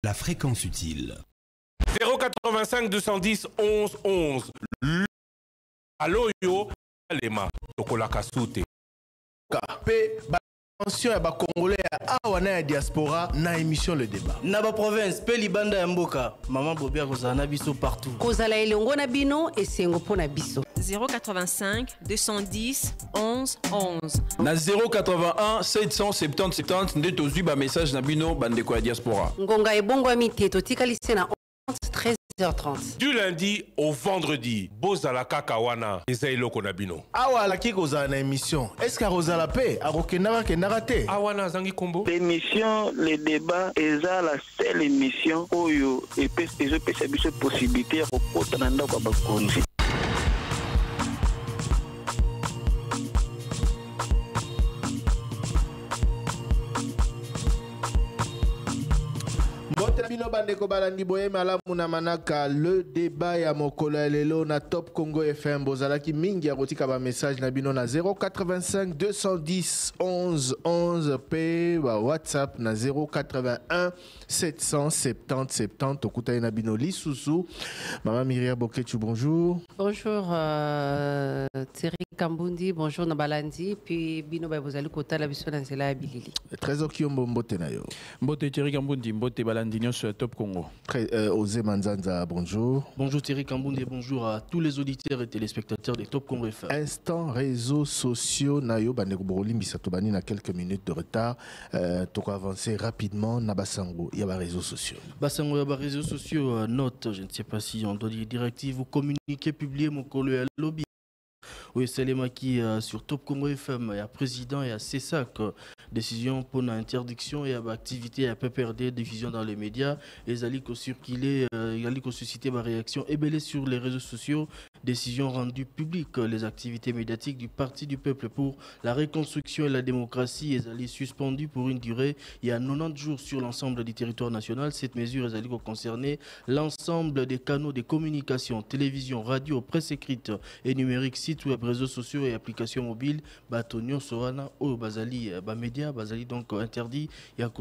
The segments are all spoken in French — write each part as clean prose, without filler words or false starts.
la fréquence utile. 085 210 11 11. Allo yo, Alema, Tokolaka Soute. Attention à Congolais à la diaspora na émission Le Débat. Naba province, Pelibanda ya Mboka, Maman Bobia Kozana Biso partout. Kozala Elongo na bino et Sengopo na biso. 085 210 11 11. Na 081 770 70 nde tozwi ba message na bino bandeko ya diaspora. Ngonga ebongo amite totikalise na 13h30. Du lundi au vendredi, Bozala Kakawana, Ezaïlo Konabino. Awa la ki kozala na émission. Est-ce que Rosala P a rokendara kendara te? Awana Zangi Kombo. L'émission Le Débat est la seule émission où il peut se possibilité au potananda kwa bakonzi. Le débat ya mokolo lelo na Top Congo FM bozalaki mingi ya kotika ba message na bino na 085 210 11 11 p ba WhatsApp na 081 770 70 okutai na bino lisusu. Maman Myriam Boketu, bonjour. Bonjour Thierry Kambundi, bonjour Nabalandi, puis bino ba bozali kota la biso na nzela ya bilili. Trésor Kiombo mbote na yo. Mbote Thierry Kambundi, mbote Balandi sur Top Congo. Osé Manzanza, bonjour. Bonjour Thierry Kambundi, bonjour à tous les auditeurs et téléspectateurs de Top Congo FM. Instant réseaux sociaux, Nayo Banegoboli Misatobani na quelques minutes de retard. Toko avancer rapidement Nabasango, il y a des réseaux sociaux. Basango, il y a des réseaux sociaux, note, je ne sais pas si on doit dire directive ou communiqué, publié, mon collègue lobby. Oui, c'est les maquis sur Top Congo FM, il y a président et à CESAC, décision pour l'interdiction et activité à PPRD, diffusion dans les médias, les alliés circuler, les alliés susciter ma réaction ébellée sur les réseaux sociaux, décision rendue publique, les activités médiatiques du Parti du Peuple pour la reconstruction et la démocratie, les alliés suspendus pour une durée, il y a 90 jours sur l'ensemble du territoire national. Cette mesure est alliée concerner l'ensemble des canaux de communication, télévision, radio, presse écrite et numérique, sites web, réseaux sociaux et applications mobiles, Batonio, Sorana, ou Bazali, Bamédia, Bazali donc interdit, il y a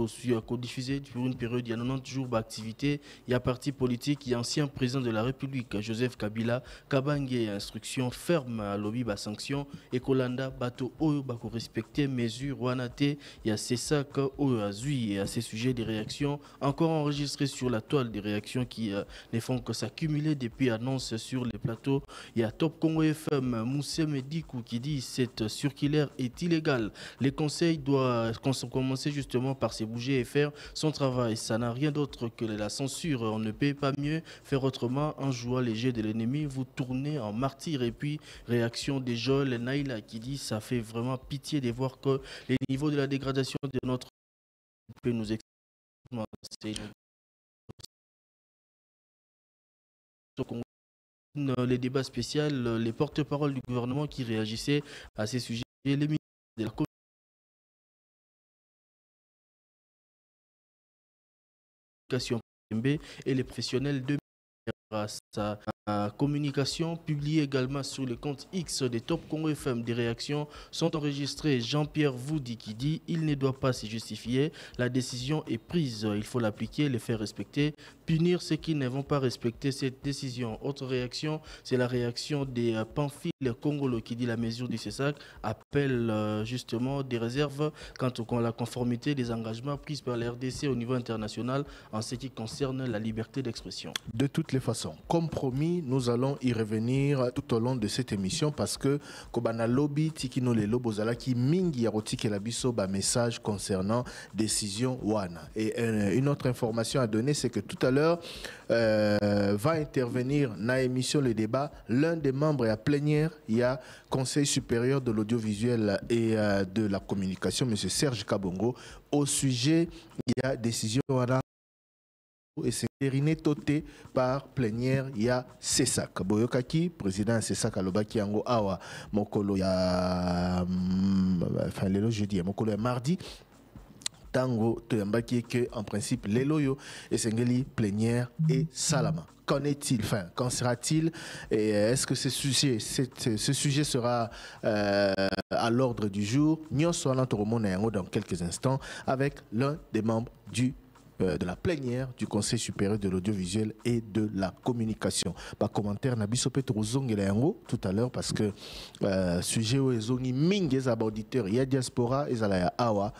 diffusé pour une période, il y a 90 jours d'activité, il y a parti politique, il y a ancien président de la République, Joseph Kabila, Kabange, instruction ferme à lobby, sanction, et Kolanda, Bato, Oyo, Bako respecter, mesure, Wanate, il y a CESAC, Oyo, Azui, et à ces sujets des réactions, encore enregistrées sur la toile des réactions qui ne font que s'accumuler depuis annonces sur les plateaux. Il y a Top Congo FM, Moussé Medikou qui dit cette circulaire est illégale. Les conseils doivent commencer justement par se bouger et faire son travail. Ça n'a rien d'autre que la censure. On ne peut pas mieux faire autrement en jouant les jeux de l'ennemi. Vous tournez en martyr. Et puis, réaction de Joël Naïla qui dit ça fait vraiment pitié de voir que les niveaux de la dégradation de notre peut nous expliquer. Les débats spéciaux, les porte-paroles du gouvernement qui réagissaient à ces sujets, les ministres de la communication et les professionnels de sa communication publiée également sur le compte X des Top Congo FM. Des réactions sont enregistrées. Jean-Pierre Voudi qui dit il ne doit pas se justifier. La décision est prise. Il faut l'appliquer, les faire respecter, punir ceux qui ne vont pas respecter cette décision. Autre réaction, c'est la réaction des Pamphile Congolo qui dit la mesure du CESAC appelle justement des réserves quant à la conformité des engagements pris par la RDC au niveau international en ce qui concerne la liberté d'expression. De toutes les façons, compromis, nous allons y revenir tout au long de cette émission parce que Kobana Lobby, Tikino le Lobozala qui mingi yarotike la biso ba message concernant décision Wana. Et une autre information à donner, c'est que tout à l'heure va intervenir dans l'émission Le Débat l'un des membres à plénière, il y a Conseil supérieur de l'audiovisuel et de la communication, M. Serge Kabongo, au sujet, il y a décision Wana. Et c'est ériné toté par plénière, il y a CESAC. Boyokaki, président CESAC Alobaki Ango Awa, Mokolo ya enfin le jeudi, Mokolo ya mardi. Tango Toyambaki que en principe les loyaux et Sengeli plénière et Salama. Qu'en est-il? Enfin, qu'en sera-t-il? Et est-ce que ce sujet sera à l'ordre du jour? Nous sommes dans quelques instants avec l'un des membres du de la plénière du Conseil supérieur de l'audiovisuel et de la communication. Par commentaire, Nabiso Petrozong et tout à l'heure, parce que sujet où ils ont mis des auditeurs, il y a diaspora, il y a awa,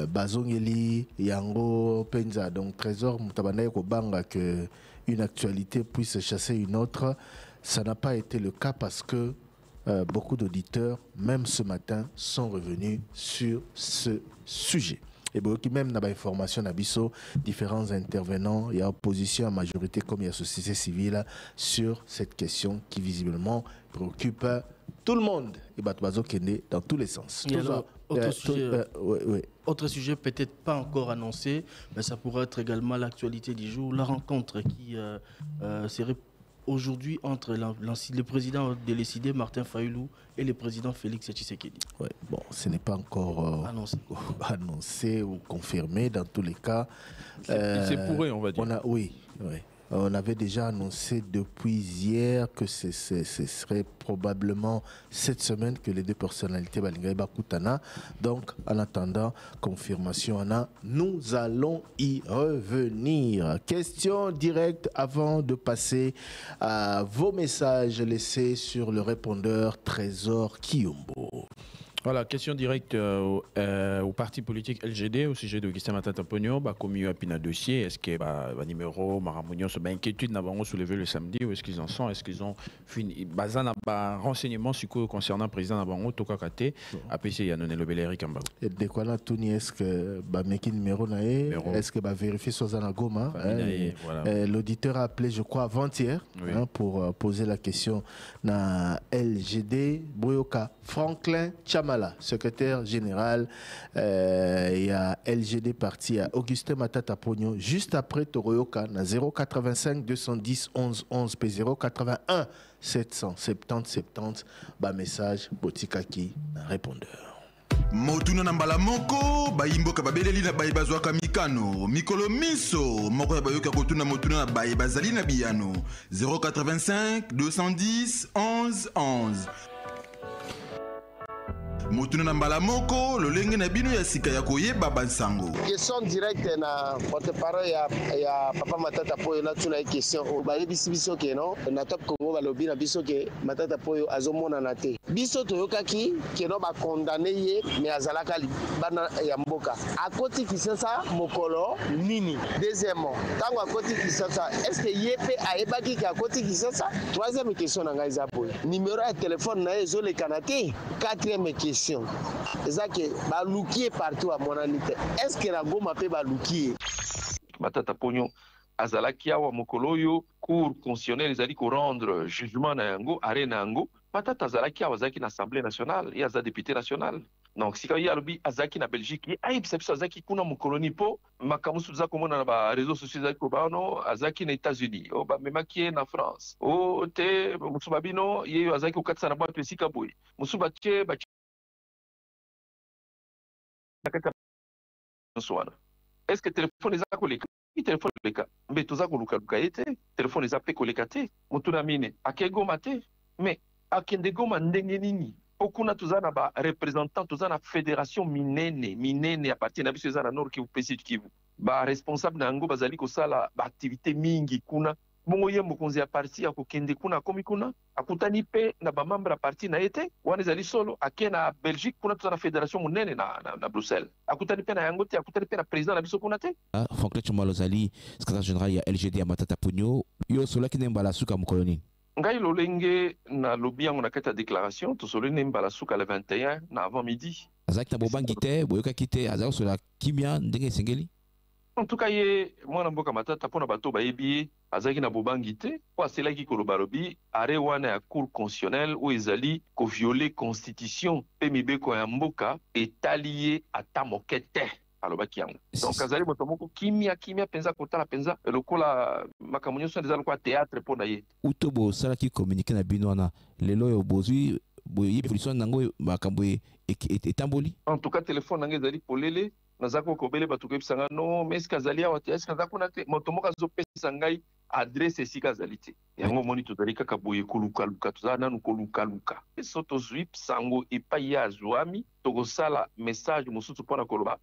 Bazongeli, Yango, Penza. Donc, Trésor, Moutabanaï Kobanga, que une actualité puisse chasser une autre. Ça n'a pas été le cas parce que beaucoup d'auditeurs, même ce matin, sont revenus sur ce sujet. Et beaucoup même n'a pas information d'abisso, différents intervenants, il y a opposition à majorité comme il y a société civile sur cette question qui visiblement préoccupe tout le monde. Et Batouazo Kende dans tous les sens. Et alors, autre sujet peut-être pas encore annoncé, mais ça pourrait être également l'actualité du jour, la rencontre qui serait aujourd'hui entre le président délécidé Martin Fayoulou et le président Félix Tshisekedi. Ouais, bon, ce n'est pas encore annoncé ou confirmé dans tous les cas. C'est pourri, on va dire. Oui. On avait déjà annoncé depuis hier que ce serait probablement cette semaine que les deux personnalités Balinga et Bakutana. Donc, en attendant confirmation, nous allons y revenir. Question directe avant de passer à vos messages laissés sur le répondeur Trésor Kiyombo. Voilà, question directe au parti politique LGD au sujet de Augustin Matata Pogno, comme il y a un dossier, est-ce que numéro Maramounion se inquiétude n'avons soulevé le samedi, où est-ce qu'ils en sont, est-ce qu'ils ont fini basant renseignement concernant le président Nabango Toka Kate, APC Yanone Lobele Eric Ambao. Et de quoi là tout est-ce que meki numéro naé, est-ce que vérifier Sozana Goma, l'auditeur a appelé je crois avant-hier pour poser la question na LGD Boyoka Franklin Chamala, secrétaire général, il y a LGD parti à Augustin Matata Pogno juste après Toroyoka na 085 210 11 11 P081 770 70 message Botikaki répondeur. Motuna nambala moko bayimboka babeleli na baye bazwaka mikano mikolo miso moko ya bayoka kotuna motuna na baye bazali na biyano 085 210 11 11 Motuna na mbala moko lolenge na bino ya sika ya koyeba bansango. Question directe na porte-parole ya papa Matata Poyo na tuna question ba yebisi biso ke no na top Congo balobi na biso ke Matata Poyo azomona na te. Biso toyokaki ke no ba condamner ye mais azalaka bana ya mboka. Akoti kisasa mokolo nini. Deuxièmement, tango akoti kisasa est-ce que yepe ayebaki ke akoti kisasa? Troisième question na ngai za Poyo. Numéro ya téléphone na ezo le kanate. Quatrième question. Ezake balukier partout à monanité. Est-ce que la goma peut balukier? Matata Pogno azalaki awa mokolo yo cour constitutionnelle ezali ko rendre jugement na yango arena yango. Matata azalaki awa azalaki na Assemblée nationale et aza député national. Donc si kaya lobi azalaki na Belgique et ayebisa biso azalaki kuna mokoloni po makamusu za komona na ba réseaux sociaux azalaki ko bano azalaki na États-Unis o ba memaki na France o te musuba bino ye azalaki ko katsa na bato esika boy musuba tie ba est-ce que téléphone est à coller? Téléphone est à mais tout ça qu'on téléphone est à pécolekate mutuna mine akego mate mais akendego mandengenini okuna tuzana ba représentant tuzana fédération minene appartient na biso zana nord Kivu Sud Kivu ba responsable na ngo bazali ko sala ba activité mingi kuna bongo ye mokonzi ya parti ya kokende kuna komi kuna akutani pe na ba membre ya parti na ete wana ezali solo ake na Belgique kuna tuzana fédération munene na Bruxelles akutani pe na yango te akutani pe na président na biso kuna te Franklin Chumalo zali secrétaire général ya LGD ya Matata Pogno yo solo ki nembala suka mukoloni ngai lolenge na lobi yango na kati ya déclaration to solo nembala suka le 21 na avant midi azaki na bobangi te boyoka kite azaki solo kimia ndenge sengeli. En tout cas, mwana mboka Matata pona bato bayebi azaki na bobangi te po aselaki koloba lobi are wana ya cour constitutionnelle où ezali ko violer constitution pe mibeko ya mboka etalié ata moke te alobaki yango. Donc azali moto moko kimia penza kotala penza lokola makambo nyonso ezali kwa théâtre pona ye. Utobo salaki communiquer na bino wana lelo yo bozwi boye position nango makambo etamboli. En tout cas téléphone nango ezali polele nazako kobele batu kebisanga no mais est-ce kazali awa te est-ce kazako na te moto moko azopesa ngai adresse esika azali te yango moni tozali kaka boye kolukaluka tozala nanu kolukaluka so tozwi sango epai ya azwami tokosala message mosusu mpona koloba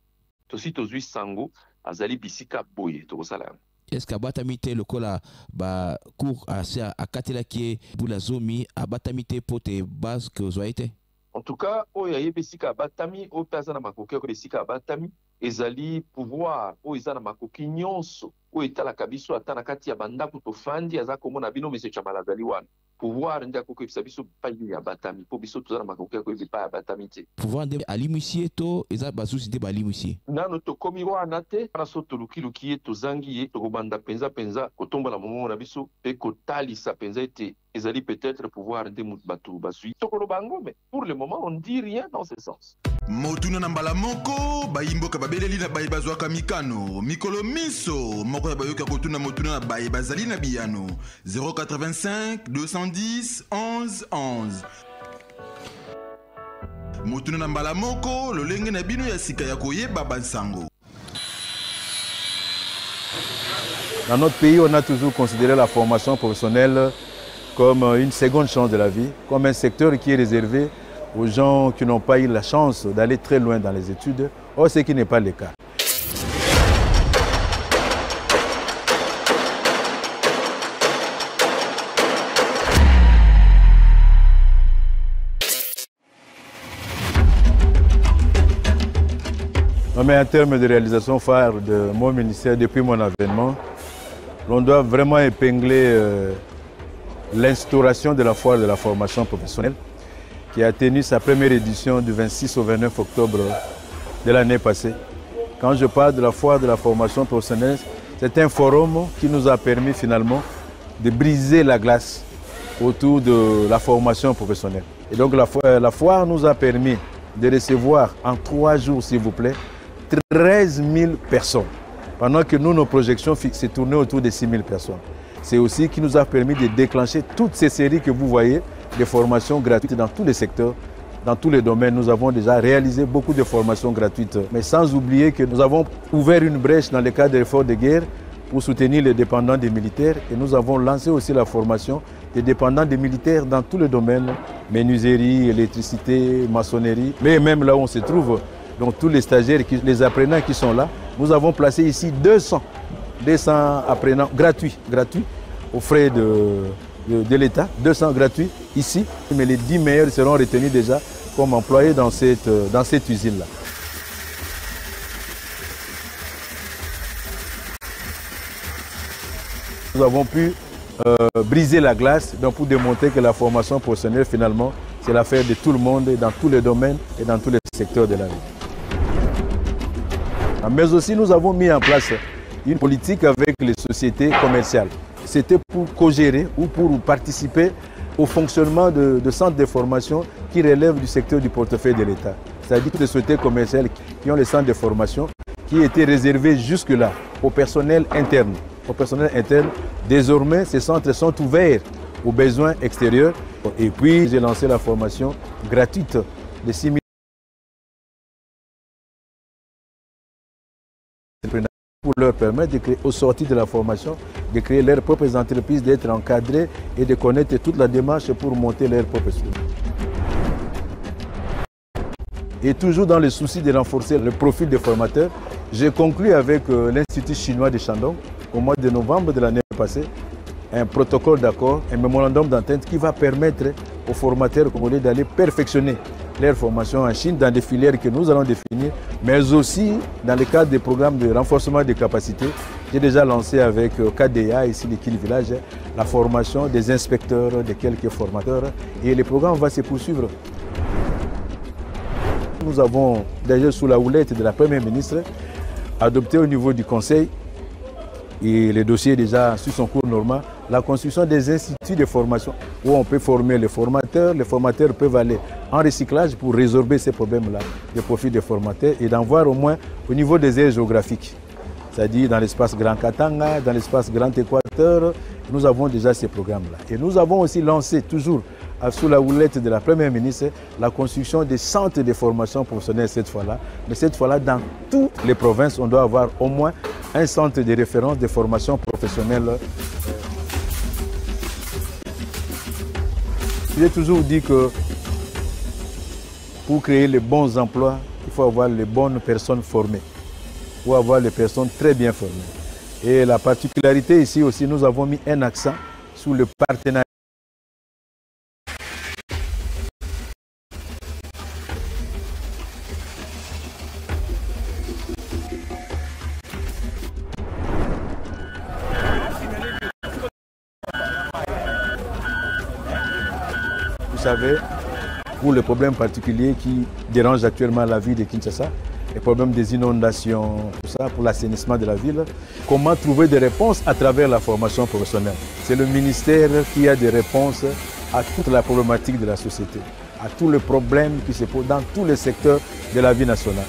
tosi tozwi sango azali bisika boye tokosala yango. Est-ce qu'abatami te lokola ba cours à katela qui bula zomi abatami te pote base que zoite? En tout cas, oyo ayebe sika abatami oyo pe aza na makoki oyo esika abatami ezali pouvoir oyo eza na makoki nyonso oyo etalaka biso ata na kati ya bandako tofandi aza komona bino monsieur Chamala azali wana. Pouvoir nde akokoyebisa biso pai ya batami mpo biso toza na makoki akoyebi pai ya batami te. Pouvoir nde alimusie to eza basusi nde balimusie. Nano tokomi wana te wana so tolukiluki ye tozangi ye tokobanda penza kotombola mongongo na biso mpe kotalisa penza ete ezali peut-être pouvoir nde bato bazwi tokoloba yango, mais pour le moment on dit rien dans ce sens. Motuna na mbala moko bayimboka babeleli na baye bazwaka mikano mikolo miso moko ya bayoka kotuna motuna na baye bazali na biyano 085 210 11 11. Motuna na mbala moko lolenge na bino ya sika ya koyeba bansango. Dans notre pays, on a toujours considéré la formation professionnelle comme une seconde chance de la vie, comme un secteur qui est réservé aux gens qui n'ont pas eu la chance d'aller très loin dans les études. Or, ce qui n'est pas le cas. Mais en termes de réalisation phare de mon ministère depuis mon avènement, on doit vraiment épingler l'instauration de la foire de la formation professionnelle qui a tenu sa première édition du 26 au 29 octobre de l'année passée. Quand je parle de la foire de la formation professionnelle, c'est un forum qui nous a permis finalement de briser la glace autour de la formation professionnelle. Et donc la foire nous a permis de recevoir en 3 jours, s'il vous plaît, 13 000 personnes. Pendant que nous, nos projections se tournaient autour de 6 000 personnes. C'est aussi qui nous a permis de déclencher toutes ces séries que vous voyez, de formations gratuites dans tous les secteurs, dans tous les domaines. Nous avons déjà réalisé beaucoup de formations gratuites. Mais sans oublier que nous avons ouvert une brèche dans le cadre de l'effort de guerre pour soutenir les dépendants des militaires. Et nous avons lancé aussi la formation des dépendants des militaires dans tous les domaines, menuiserie, électricité, maçonnerie, mais même là où on se trouve, donc tous les stagiaires, les apprenants qui sont là, nous avons placé ici 200 apprenants gratuits aux frais de l'État, 200 gratuits ici, mais les 10 meilleurs seront retenus déjà comme employés dans cette usine-là. Nous avons pu briser la glace donc pour démontrer que la formation professionnelle, finalement, c'est l'affaire de tout le monde, dans tous les domaines et dans tous les secteurs de la vie. Mais aussi, nous avons mis en place une politique avec les sociétés commerciales. C'était pour co-gérer ou pour participer au fonctionnement de centres de formation qui relèvent du secteur du portefeuille de l'État. C'est-à-dire que les sociétés commerciales qui ont les centres de formation qui étaient réservés jusque-là au personnel interne. Désormais, ces centres sont ouverts aux besoins extérieurs. Et puis, j'ai lancé la formation gratuite de 6 000 pour leur permettre de créer, au sortir de la formation, de créer leurs propres entreprises, d'être encadrés et de connaître toute la démarche pour monter leur propre structure. Et toujours dans le souci de renforcer le profil des formateurs, j'ai conclu avec l'Institut chinois de Shandong au mois de novembre de l'année passée un protocole d'accord, un mémorandum d'entente qui va permettre aux formateurs congolais d'aller perfectionner leur formation en Chine dans des filières que nous allons définir, mais aussi dans le cadre des programmes de renforcement des capacités. J'ai déjà lancé avec KDA, ici l'Ikil Village, la formation des inspecteurs, de quelques formateurs, et le programme va se poursuivre. Nous avons déjà sous la houlette de la Première ministre adopté au niveau du Conseil, et le dossier est déjà sur son cours normal, la construction des instituts de formation où on peut former les formateurs peuvent aller en recyclage pour résorber ces problèmes-là, le profil des formateurs et d'en voir au moins au niveau des aires géographiques, c'est-à-dire dans l'espace Grand Katanga, dans l'espace Grand Équateur, nous avons déjà ces programmes-là. Et nous avons aussi lancé, toujours sous la houlette de la Première ministre, la construction des centres de formation professionnelle cette fois-là. Mais cette fois-là, dans toutes les provinces, on doit avoir au moins un centre de référence de formation professionnelle. J'ai toujours dit que pour créer les bons emplois, il faut avoir les bonnes personnes formées. pour avoir les personnes très bien formées. Et la particularité ici aussi, nous avons mis un accent sur le partenariat. Vous savez, pour les problèmes particuliers qui dérangent actuellement la vie de Kinshasa, les problèmes des inondations, tout ça, pour l'assainissement de la ville, comment trouver des réponses à travers la formation professionnelle. C'est le ministère qui a des réponses à toute la problématique de la société, à tous les problèmes qui se posent dans tous les secteurs de la vie nationale.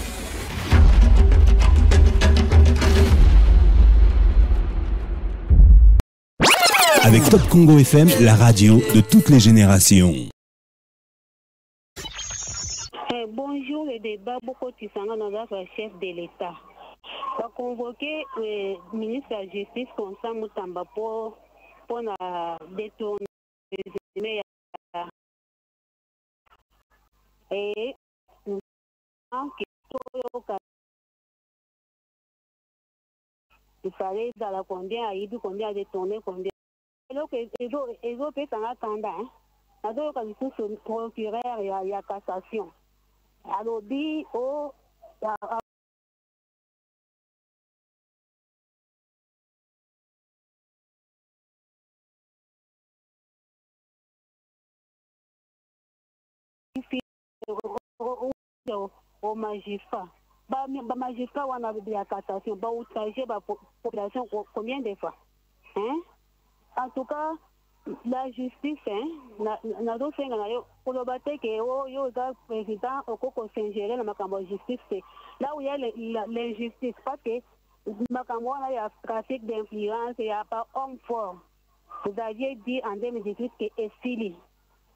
Avec Top Congo FM, la radio de toutes les générations. Bonjour, le débat beaucoup Tissanga, notre chef de l'État. Va convoquer le ministre de la Justice comme ça, Moutamba, pour détourner les et il fallait dans la combien a eu combien détourné combien. Donc, ils ont fait un attendant. Donc, ils sont procureur et il y a cassation. Alors, au magistrat. Magistrat, on a de la cassation. Outrager la population combien de fois? Hein? En tout cas, la justice, na do senga na yo pour le battre que yo ga président au coco s'ingérer dans ma justice, là où il y a l'injustice parce que makambo il y a trafic d'influence, il y a pas homme fort. Vous aviez dit en 2018 que Essili,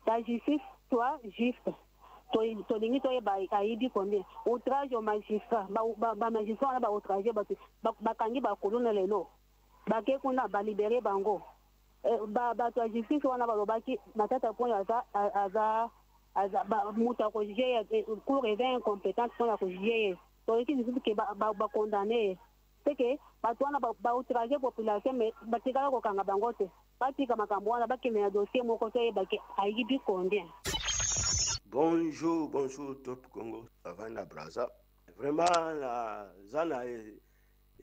la justice soit juste. Tolingi to ba aidi combien outrage au magistrat ba magistrat ba outrage ba kangi ba kolona lelo ba ke kuna ba libérer bango bato ya justice wana balobaki matata point aza muta ko juger cour est incompétente pour la ko juger toyeki lisusu ke bakondamne c'est que bato wana outrage population mais batikala kokanga bango te batika makambo wana bakende na dossier moko to yebaki ayibi combien. Bonjour, Top Congo, Savana Braza. Vraiment, la zana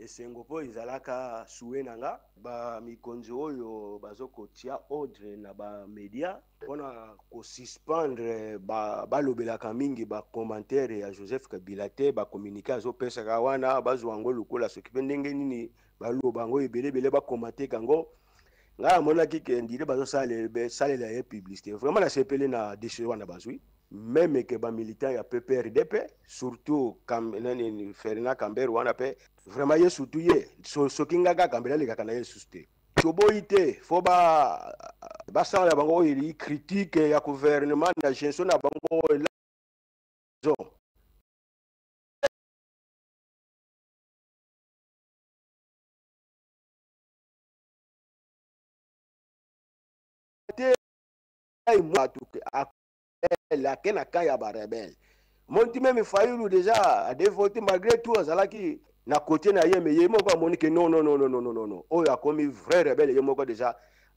esengopo izalaka suenanga ba mikonzi oyo bazoko tia ordre na ba media pona ko suspendre ba balobelaka mingi ba commentaire ya Joseph Kabila te ba communiquer zo pesa kawana bazwango lukola sokipe ndenge nini balobango ebele ba commenter kango nga monaki ke ndire bazo salela ya publicité vraiment la sepele na décision wana bazwi même que ba militant ya PPRDP surtout comme Ferdinand Kambere wana pe vraiment ye surtout ye so kinga Kambere le kakana ye susté choboite fo ba sala bango ili critique ya gouvernement na gestion na bango la zo la kena kaya ba rebelle monti même Fayulu déjà a dévoté malgré tout azalaki na côté na ye mais ye moko moni que non oyo a commis vrai rebelle ye moko déjà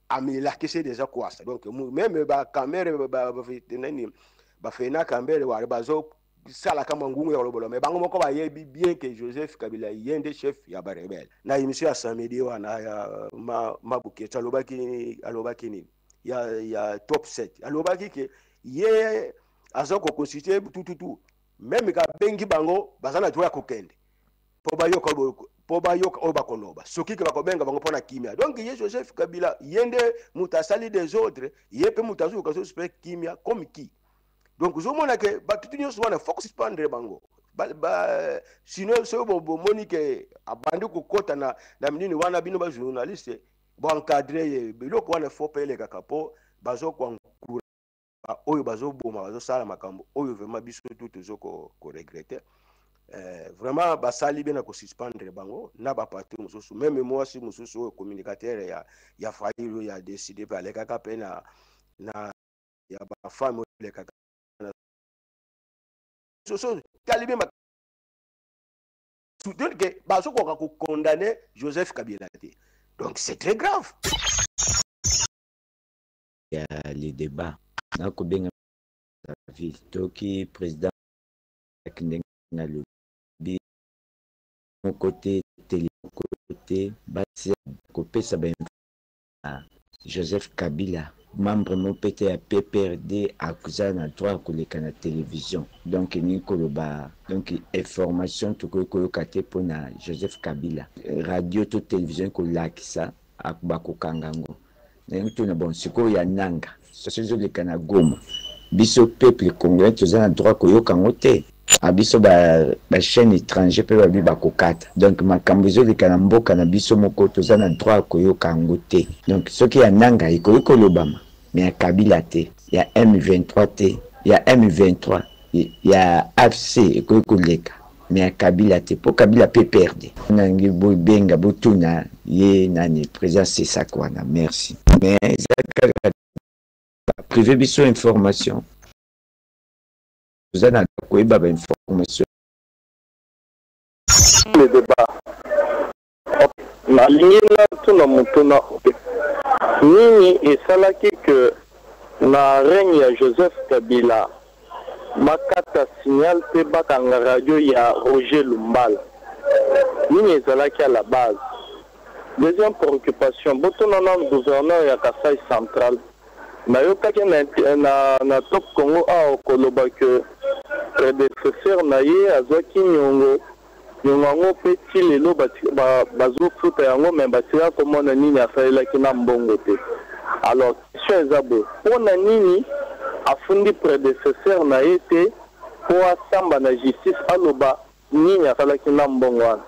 amila que c'est déjà quoi ça donc même ba caméra ba nani ba fena Kambere wa bazo sala kama ngungu ya lobolo mais bango moko ba ye bien que Joseph Kabila yende chef ya ba rebelle na émission ya samedi wana ya mabuke alobaki ni ya top 7 alobaki que ye azoko constituer tout même ka bengi bango bazana tuya kokende po bayoka oba koloba soki ke bakobenga bango pona kimia donc ye Joseph Kabila yende mutasali des autres ye pe mutazu ka suspect kimia comme qui donc zo mona ke batutu nyoso wana faut suspendre bango sinon so bo monique abandi ko kota na minini wana bino ba journaliste bo encadrer ye biloko wana faut payer kaka po bazo ko oyo bazoboma bazosala makambo oyo vraiment biso tout tozoko ko regretter vraiment basali bien ko suspendre bango na ba patron mususu même moi si mususu oyo communicateur ya Fayulu ya décider pa le kaka pe na ya ba femme le kaka so talibe soutenir que baso ko condamner Joseph Kabila. Donc c'est très grave. Il y a les débats. Na ko benga ville toki président na le bi côté télé côté basi copé ça ben Joseph Kabila membre mon PT à PPRD accusé na droit ko leka na télévision donc ni ko ba donc information to ko kate pour na Joseph Kabila radio to télévision ko lakisa akuba ko kangango na to na bon siko ya nanga so leka na Goma biso peuple congolais to za na droit ko yokango te abiso ba chaîne étranger pe ba ba kokata donc makambizo leka na mboka na biso moko to za na droit ko yokango te donc ce qui ya nanga iko lobama mais ya Kabila te ya M23 te ya M23 ya AFC iko leka mais ya Kabila te po Kabila pe perdre nangi bo benga botuna ye nani président c'est ça quoi na merci mais privé biso information vous avez quoi ba information le débat na lingina tuna mutuna nini esalaki que na règne ya Joseph Kabila makata signal pe bakanga radio ya Roger Lumbala nini esalaki à la base. Deuxième préoccupation botona na gouverneur ya Kasai central na yokaki na top Congo a koloba que prédécesseur na ye azwaki nyongo yango pe ti lelo bazofuta yango me batika komona nini asalelaki na mbongo te. Alors question eza boye mpona nini afundi prédécesseur na ye te po asamba na justice aloba nini asalaki na mbongo wana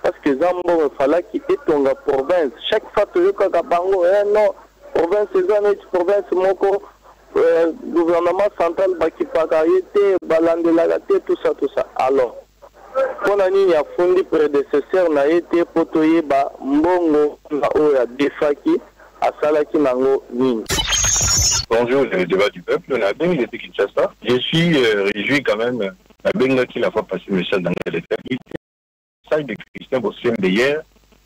parce que eza mbongo efalaki etonga province chaque fois toyokaka bango non province eza neti province moko gouvernement central bakipaka ye te balandelaka te tout ça alors mpona nini afundi prédécesseur na ye te po toyeba mbongo na oyo adefaki asalaki nango nini. Bonjour, le débat du peuple, on a bien été Kinshasa. Je suis réjoui quand même, la benga qui la fois passé le message dans les faits. Le message de Christian Bossien d'hier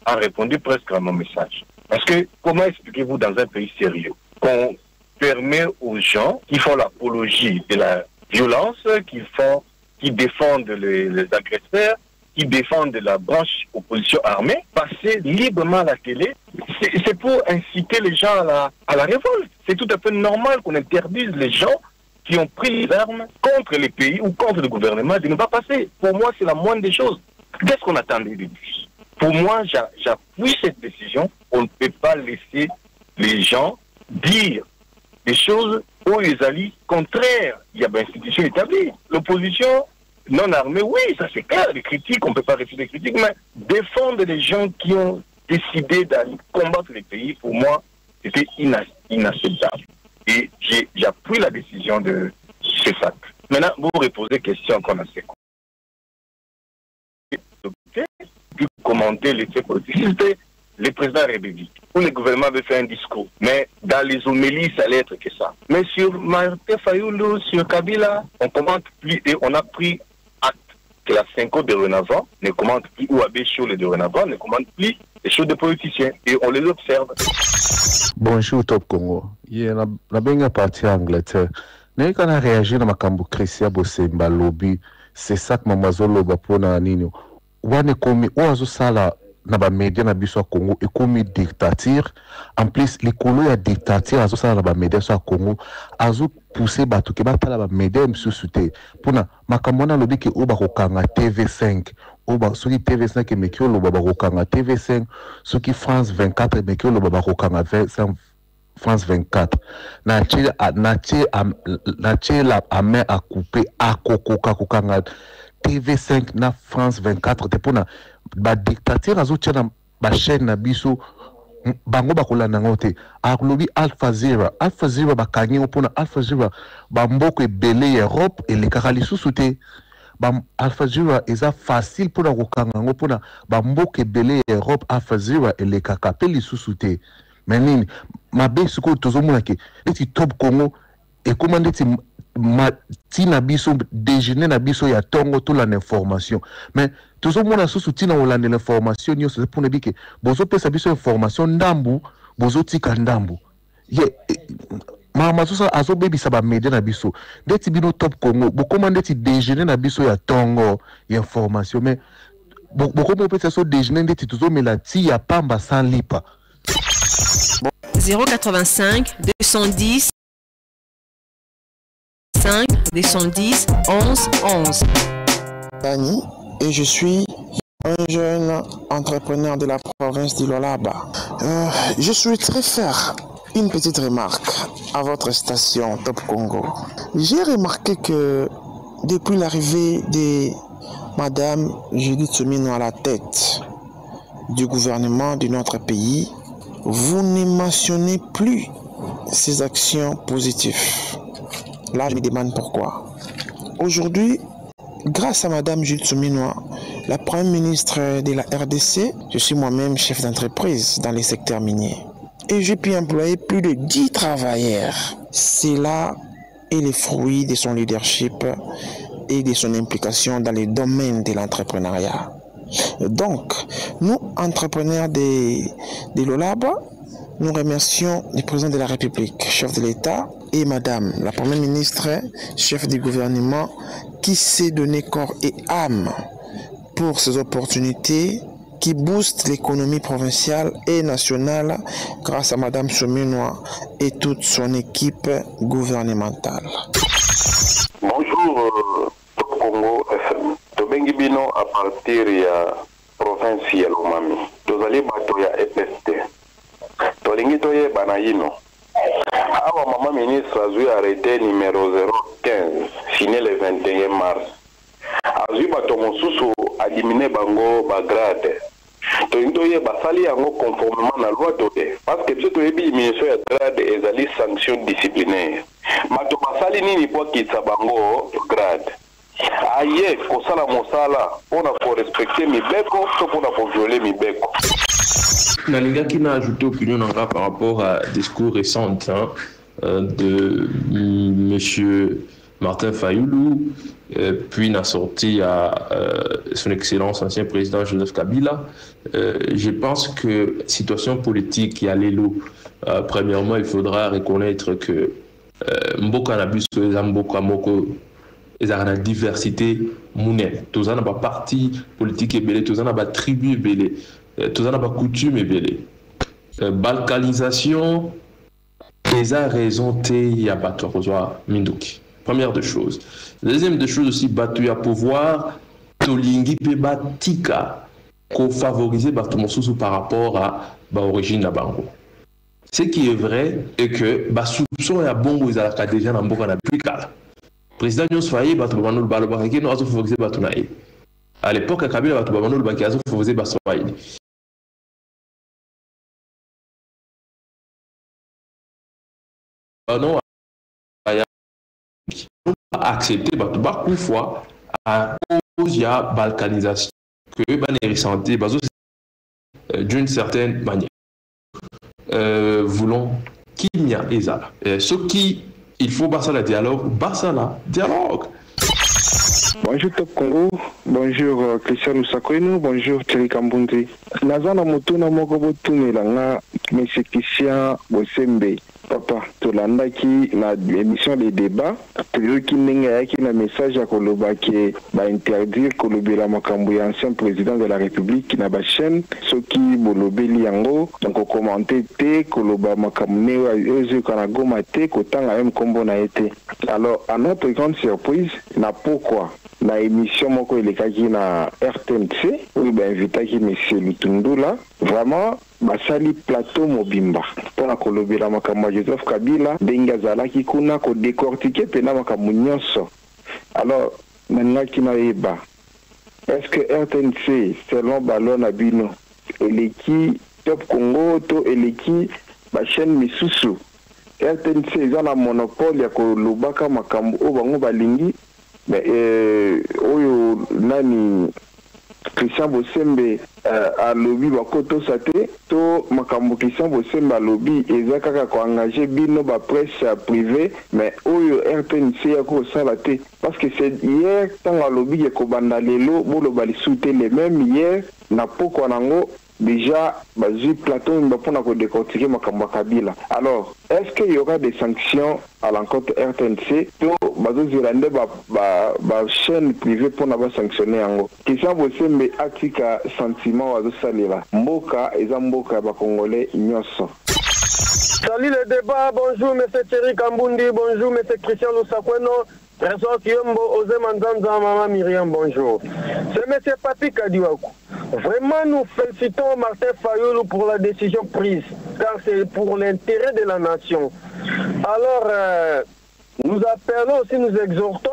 a répondu presque à mon message. Parce que comment expliquez-vous dans un pays sérieux qu'on permet aux gens qui font l'apologie de la violence, qui défendent les agresseurs, qui défendent la branche opposition armée, passer librement à la télé, c'est pour inciter les gens à la révolte. C'est tout à fait normal qu'on interdise les gens qui ont pris les armes contre les pays ou contre le gouvernement de ne pas passer. Pour moi, c'est la moindre des choses. Qu'est-ce qu'on attendait de plus? Pour moi, j'appuie cette décision. On ne peut pas laisser les gens dire des choses où ils allient contraires. Il y a une institution établie. L'opposition non armée, oui, ça c'est clair. Les critiques, on ne peut pas refuser les critiques, mais défendre les gens qui ont décidé d'aller combattre les pays, pour moi, c'était inacceptable. Et j'appuie la décision de CESAC. Maintenant, vous reposez question qu'on a fait. Puis commenter les faits politiques. C'était le président République, où le gouvernement avait fait un discours. Mais dans les homélies, ça allait être que ça. Mais sur Martin Fayoulou, sur Kabila, on commente plus et on a pris acte que la 5 de Renavant ne commente plus, ou Abécho le de Renavant ne commente plus les choses de politiciens. Et on les observe. Bonjour Top Congo. Il y a la benga partie Angleterre. Mais quand on a réagi dans ma cambo Christian Bosemba lobby, c'est ça que mamazo loba pona nini. Wane komi oazo sala na ba media na biso Congo et komi dictature. En plus les colo ya dictature azo sala na ba media so Congo azo pousser bato ke batala ba media msusu te. Pona makamona lobby ke oba kokanga TV5. Oba soki TV5 ke mekio loba ba kokanga TV5, soki France 24 mekio loba ba kokanga France 24. Na la main à couper à kokanga TV5 na France 24 te pona ba dictature azo tchana ba chaîne na biso bango bakolanda ngo te akolobi Alpha Zero ba kangi pona Alpha Zero ba mboko ebele Europe et les lisusu te ba Alpha Zero eza facile pona kokanga ngo pona ba mboko ebele Europe Alpha Zero et les kakapeli lisusu te menini mabe suko tozomona ke eti Top Congo et comment dit tina biso déjeuner na biso ya tongo tout l'information mais tout le monde a sous tina olande l'information yo c'est pour ne dire que bozo pesa biso information ndambu bozo tika ndambu ye mama sosa azo baby ça ba media na biso ndeti bino Top Congo bo comment ndeti déjeuner na biso ya tongo ya information mais beaucoup de pesa so déjeuner ndeti tuzo melati ya pamba sans lipa 085 210 5 210 11 11. Dani, et je suis un jeune entrepreneur de la province du Lualaba. Je suis très fier. Une petite remarque à votre station Top Congo. J'ai remarqué que depuis l'arrivée de Madame Judith Suminwa à la tête du gouvernement de notre pays, vous ne mentionnez plus ces actions positives. Là, je me demande pourquoi. Aujourd'hui, grâce à Madame Judith Suminwa, la Première ministre de la RDC, je suis moi-même chef d'entreprise dans les secteurs miniers. Et j'ai pu employer plus de 10 travailleurs. Cela est le fruit de son leadership et de son implication dans les domaines de l'entrepreneuriat. Donc, nous, entrepreneurs de l'Olaba, nous remercions le président de la République, chef de l'État, et Madame la Première ministre, chef du gouvernement, qui s'est donné corps et âme pour ces opportunités qui boostent l'économie provinciale et nationale grâce à Madame Suminwa et toute son équipe gouvernementale. Bonjour, Top Congo FM. Tobengi bino à partir de la province ya Lomami. Tozali bato ya EPST. Tolingi toye banayino. Awa maman ministre a eu arrêté numéro 015, signé le 21 mars. A eu bato mosusu a diminué bango bagrade. Tolingi toye basali yango conformément na loi tote. Parce que biso toyebi diminution ya grade ezali sanction disciplinaire. Bato basali nini po kitsa bango grade. Aye kosala mosala pona ko respecter mibeko to pona ko violer mibeko. Nalingaki na ajouté opinion nanga par rapport à discours récent de monsieur Martin Fayoulou, puis n'a sorti à son excellence ancien président Joseph Kabila. Je pense que situation politique qui a l'élo, premièrement il faudra reconnaître que Mboka Nabiso et Mboka Moko et la diversité mounelle. Tous en a parti politique et belé, tous en a tribu et belé, tous en a coutume et belé. Balkanisation, les a raison y a battu à Minduki. Première de choses. Deuxième de choses aussi, battu à pouvoir, tolingi pe batika, qu'on favorise battu mon par rapport à l'origine de la bango. Ce qui est vrai est que bah soupçon ya bongo ezalaka déjà na mboka na bikala. Président nyonso faye bato bamanol balobaka ke no azo favoriser bato na ye. À l'époque Kabila bato bamanol baki azo favoriser bato swahili. Non accepter bato beaucoup fois à cause ya balkanisation que ban ressentir bazo d'une certaine manière. Voulons qu'il n'y a ezala. Ce qui il faut basa la dialogue, basa la dialogue. Bonjour Top Congo, bonjour Christian Lusakweno, bonjour Thierry Kambundi. Nazana mutuna moko botumela nga monsieur Christian Bosembe. Papa, tolandaki na émission des débats, toyoki ndenge yaki na message ya koloba ke ba interdire kolobela makambo ya ancien président de la République na ba chaîne soki bolobeli yango donc commenter te koloba makambo ne ozo kana goma te kotanga même kombo na été. Alors à notre grande surprise, na pourquoi na émission moko elekaki na RTNC où ba invitaki monsieur Lutundula vraiment basali plateau mobimba pona kolobela makambo Joseph Kabila benga zalaki kuna ko décortiquer pena makambo nyonso. Alors nangaki na eba est-ce que RTNC selon Balon Abino eleki Top Congo to eleki ba chaîne misusu RTNC eza na monopole ya kolobaka makambo o bango balingi mais oyo nani Christian Bosembe à lobby bakoto sate to makambo Christian Bosembe à lobby ezaka ko engager bino ba presse privée mais oyo RTNC ya ko sala te parce que c'est hier tant à lobby ko banda lelo bolo bali souter les mêmes hier na poko nango déjà bazu plateau mbapona ko décortiquer makambo Kabila. Alors est-ce qu'il y aura des sanctions à l'encontre RTNC to bazo zirande ba chaîne privée pour na ba sanctionner yango Christian Bosembe atika sentiment wazo salira mboka eza mboka ba congolais nyonso. Salut le débat, bonjour M. Thierry Kambundi, bonjour M. Christian Lusakweno, Trésor Kiyombo, Ose Manzanza, Maman Myriam, bonjour. C'est M. Papi Kadiwakou. Vraiment, nous félicitons Martin Fayoulou pour la décision prise, car c'est pour l'intérêt de la nation. Alors, nous appelons aussi, nous exhortons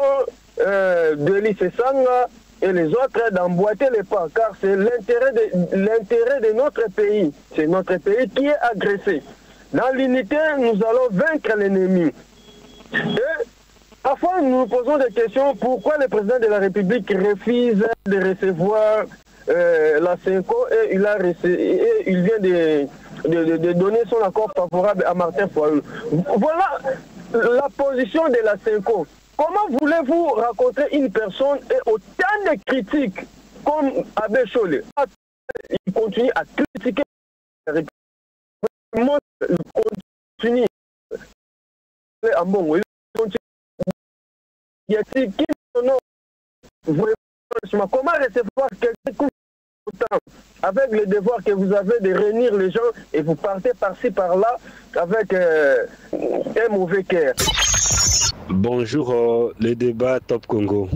Delis Sanga et les autres d'emboîter les pas, car c'est l'intérêt de notre pays. C'est notre pays qui est agressé. Dans l'unité, nous allons vaincre l'ennemi. Et parfois, nous nous posons des questions. Pourquoi le président de la République refuse de recevoir la CENCO et il vient de donner son accord favorable à Martin Fayoulou. Voilà la position de la CENCO. Comment voulez-vous rencontrer une personne et autant de critiques comme Abbé Cholé? Il continue à critiquer la République. Il continue à bon, il continue. Il y a qui comment recevoir quelqu'un avec le devoir que vous avez de réunir les gens et vous partez par-ci par-là avec un mauvais cœur. Bonjour le débat Top Congo.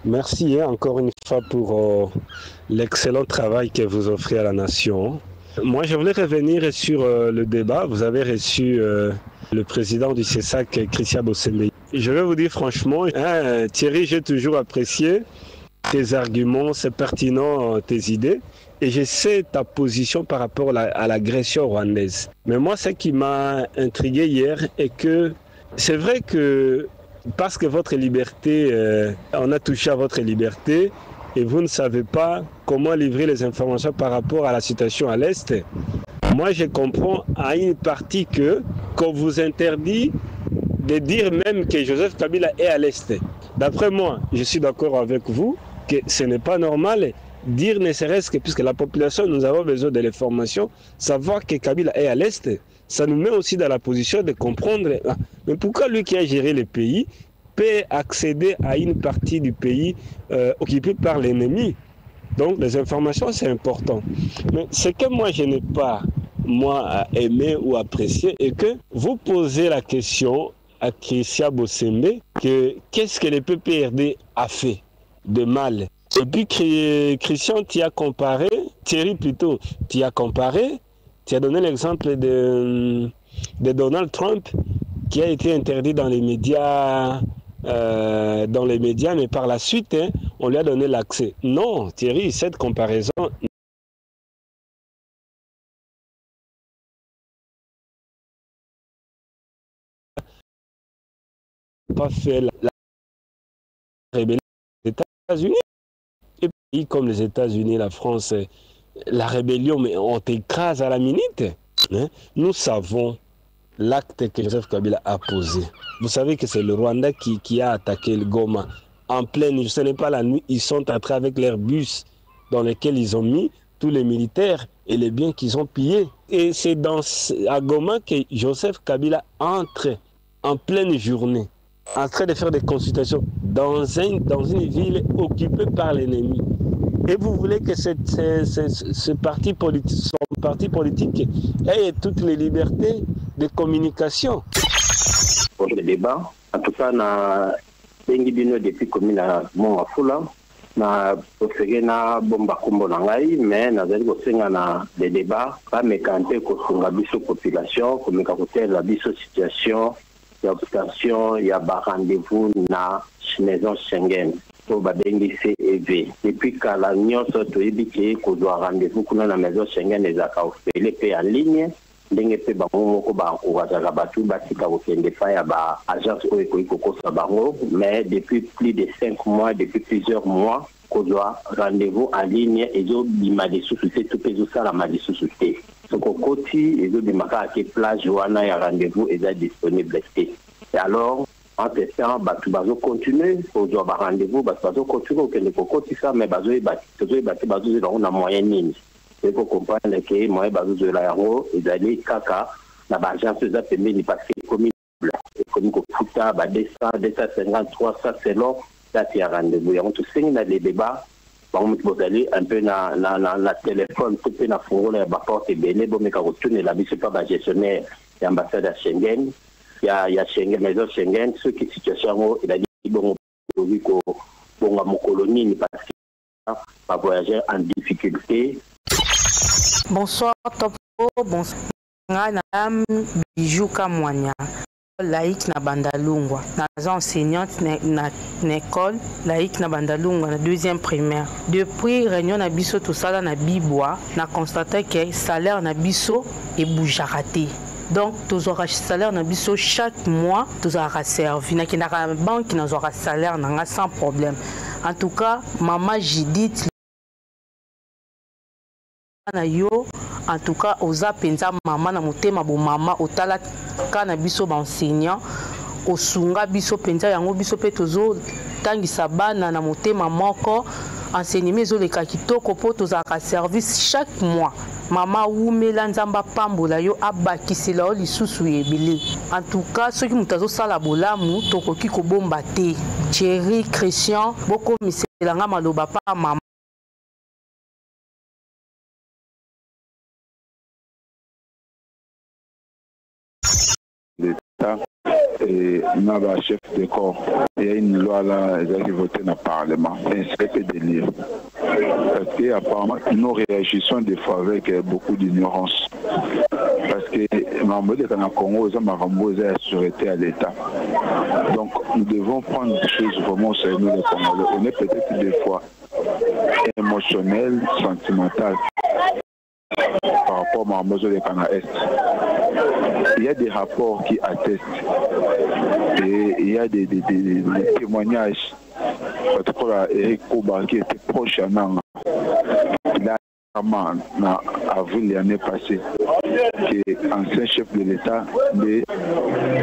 Merci encore une fois pour l'excellent travail que vous offrez à la nation. Moi, je voulais revenir sur le débat. Vous avez reçu le président du CESAC, Christian Bosembe. Je vais vous dire franchement, Thierry, j'ai toujours apprécié tes arguments, c'est pertinent, tes idées. Et je sais ta position par rapport à l'agression rwandaise. Mais moi, ce qui m'a intrigué hier est que c'est vrai que parce que votre liberté, on a touché à votre liberté, et vous ne savez pas comment livrer les informations par rapport à la situation à l'Est. Moi, je comprends à une partie qu'on vous interdit de dire même que Joseph Kabila est à l'Est. D'après moi, je suis d'accord avec vous que ce n'est pas normal dire ne serait-ce que, puisque la population, nous avons besoin de l'information, savoir que Kabila est à l'Est, ça nous met aussi dans la position de comprendre, mais pourquoi lui qui a géré le pays peut accéder à une partie du pays occupée par l'ennemi. Donc les informations, c'est important. Mais ce que moi, je n'ai pas, aimé ou apprécié, est que vous posez la question à Christian Bosembe, qu'est-ce que le PPRD a fait de mal. Et puis Christian, tu as comparé, Thierry plutôt, tu as comparé, tu as donné l'exemple de Donald Trump, qui a été interdit dans les médias, mais par la suite, on lui a donné l'accès. Non, Thierry, cette comparaison n'a pas fait la rébellion des États-Unis. Et pays comme les États-Unis, la France, la rébellion, mais on t'écrase à la minute. Nous savons l'acte que Joseph Kabila a posé. Vous savez que c'est le Rwanda qui a attaqué le Goma. En pleine nuit, ce n'est pas la nuit, ils sont entrés avec leurs bus dans lesquels ils ont mis tous les militaires et les biens qu'ils ont pillés. Et c'est à Goma que Joseph Kabila entre en pleine journée, en train de faire des consultations dans une ville occupée par l'ennemi. Et vous voulez que ce parti politique, son parti politique ait toutes les libertés de communication. Pour le débat, en tout cas, na bengi bino depuis commune à Mongafula, na proféré na bomba kumbo na ngai, mais na zali kosenga na des débats, pas mécanté ko sunga biso population, comme côté la biso situation, ya obtention, ya ba rendez-vous na maison Schengen. To babengi CEV. Depuis kala nyonso toyebi ke kozwa rendez-vous kuna na maison Schengen ezaka ofele pe en ligne. Ndenge pe bango moko baencourageaka bato batika kokende fa ya baagence oyo ekoki kokosa bango, mais depuis plus de 5 mois, depuis plusieurs mois, kozwa rendez-vous en ligne ezobima lisusu te to mpe ezosalama lisusu te soko okoti ezobimaka ake plage wana ya rendez-vous eza disponible te et alors en ce temps bato bazocontinue kozwa barendez-vous bato bazocontinue okende kokotisa mais bazoyeba te bazozela yango na moyen nini eko comprendre ke moyen bazozela yango ezali kaka na baagence eza pembeni parce que ekomi kofuta ba 250 300 selon date ya rendez-vous yango tosengi na les débats bango moto bozali un peu na téléphone to mpe na fungola ya baporte ebele bomeka kotunela biso mpa bagestionnaire ya ambassade ya Schengen ya Schengen maison Schengen soki situation yango ezali bongo okoki kobonga mokolo nini parce que bavoyageur en difficulté. Bonsoir Topo, bonsoir Madame Bijou Kamwanya, laïque na Bandalungwa. Naza enseignante na école laïque na Bandalungwa na deuxième primaire. Depuis réunion na biso tout ça na Bibwa, na constaté que salaire na biso et boujaka te. Donc tous aura salaire na biso chaque mois, tous aura servi. Na kinaka banque na aura salaire na sans problème. En tout cas, maman Judith na yo en tout cas oza penza mama na motema bo mama otala kana biso ba enseignant osunga biso penza yango biso pe tozo tangisa bana na motema moko enseignement ezoleka kitoko po tozaka service chaque mois mama wumela nzamba pambola yo abakisela o lisusu ebele en tout cas soki mutu azosala bolamu tokoki kobomba te Thierry Christian boko miselanga maloba pa mama et n'a chef de corps. Il y a une loi là qui est votée dans le Parlement. C'est un des livres. Parce qu'apparemment, nous réagissons des fois avec beaucoup d'ignorance. Parce que dans le Congo, nous avons la sûreté à l'État. Donc, nous devons prendre des choses vraiment sérieuses, nous les Congolais. On est peut-être des fois émotionnel, sentimental par rapport à Mamozo de Cana Est. Il y a des rapports qui attestent et il y a des témoignages. Eric Kouba qui était proche à Nanga, il a en avril l'année passée, qui est ancien chef de l'État de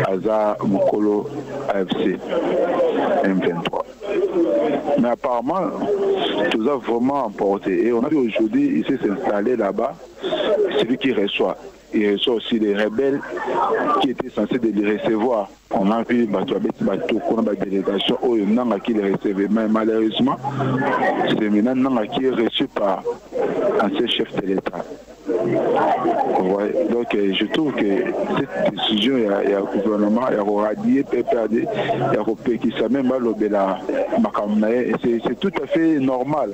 Aza Mokolo AFC M23. Mais apparemment, tout a vraiment emporté. Et on a vu aujourd'hui, il s'est installé là-bas, celui qui reçoit. Il reçoit aussi les rebelles qui étaient censés de les recevoir. On a vu la délégation qui les recevait. Mais malheureusement, c'est maintenant qui est reçu par ancien chef de l'État. Ouais. Donc je trouve que cette décision, il y a un gouvernement, il y a un radié, PPAD, il y a un pays qui s'est même et c'est tout à fait normal.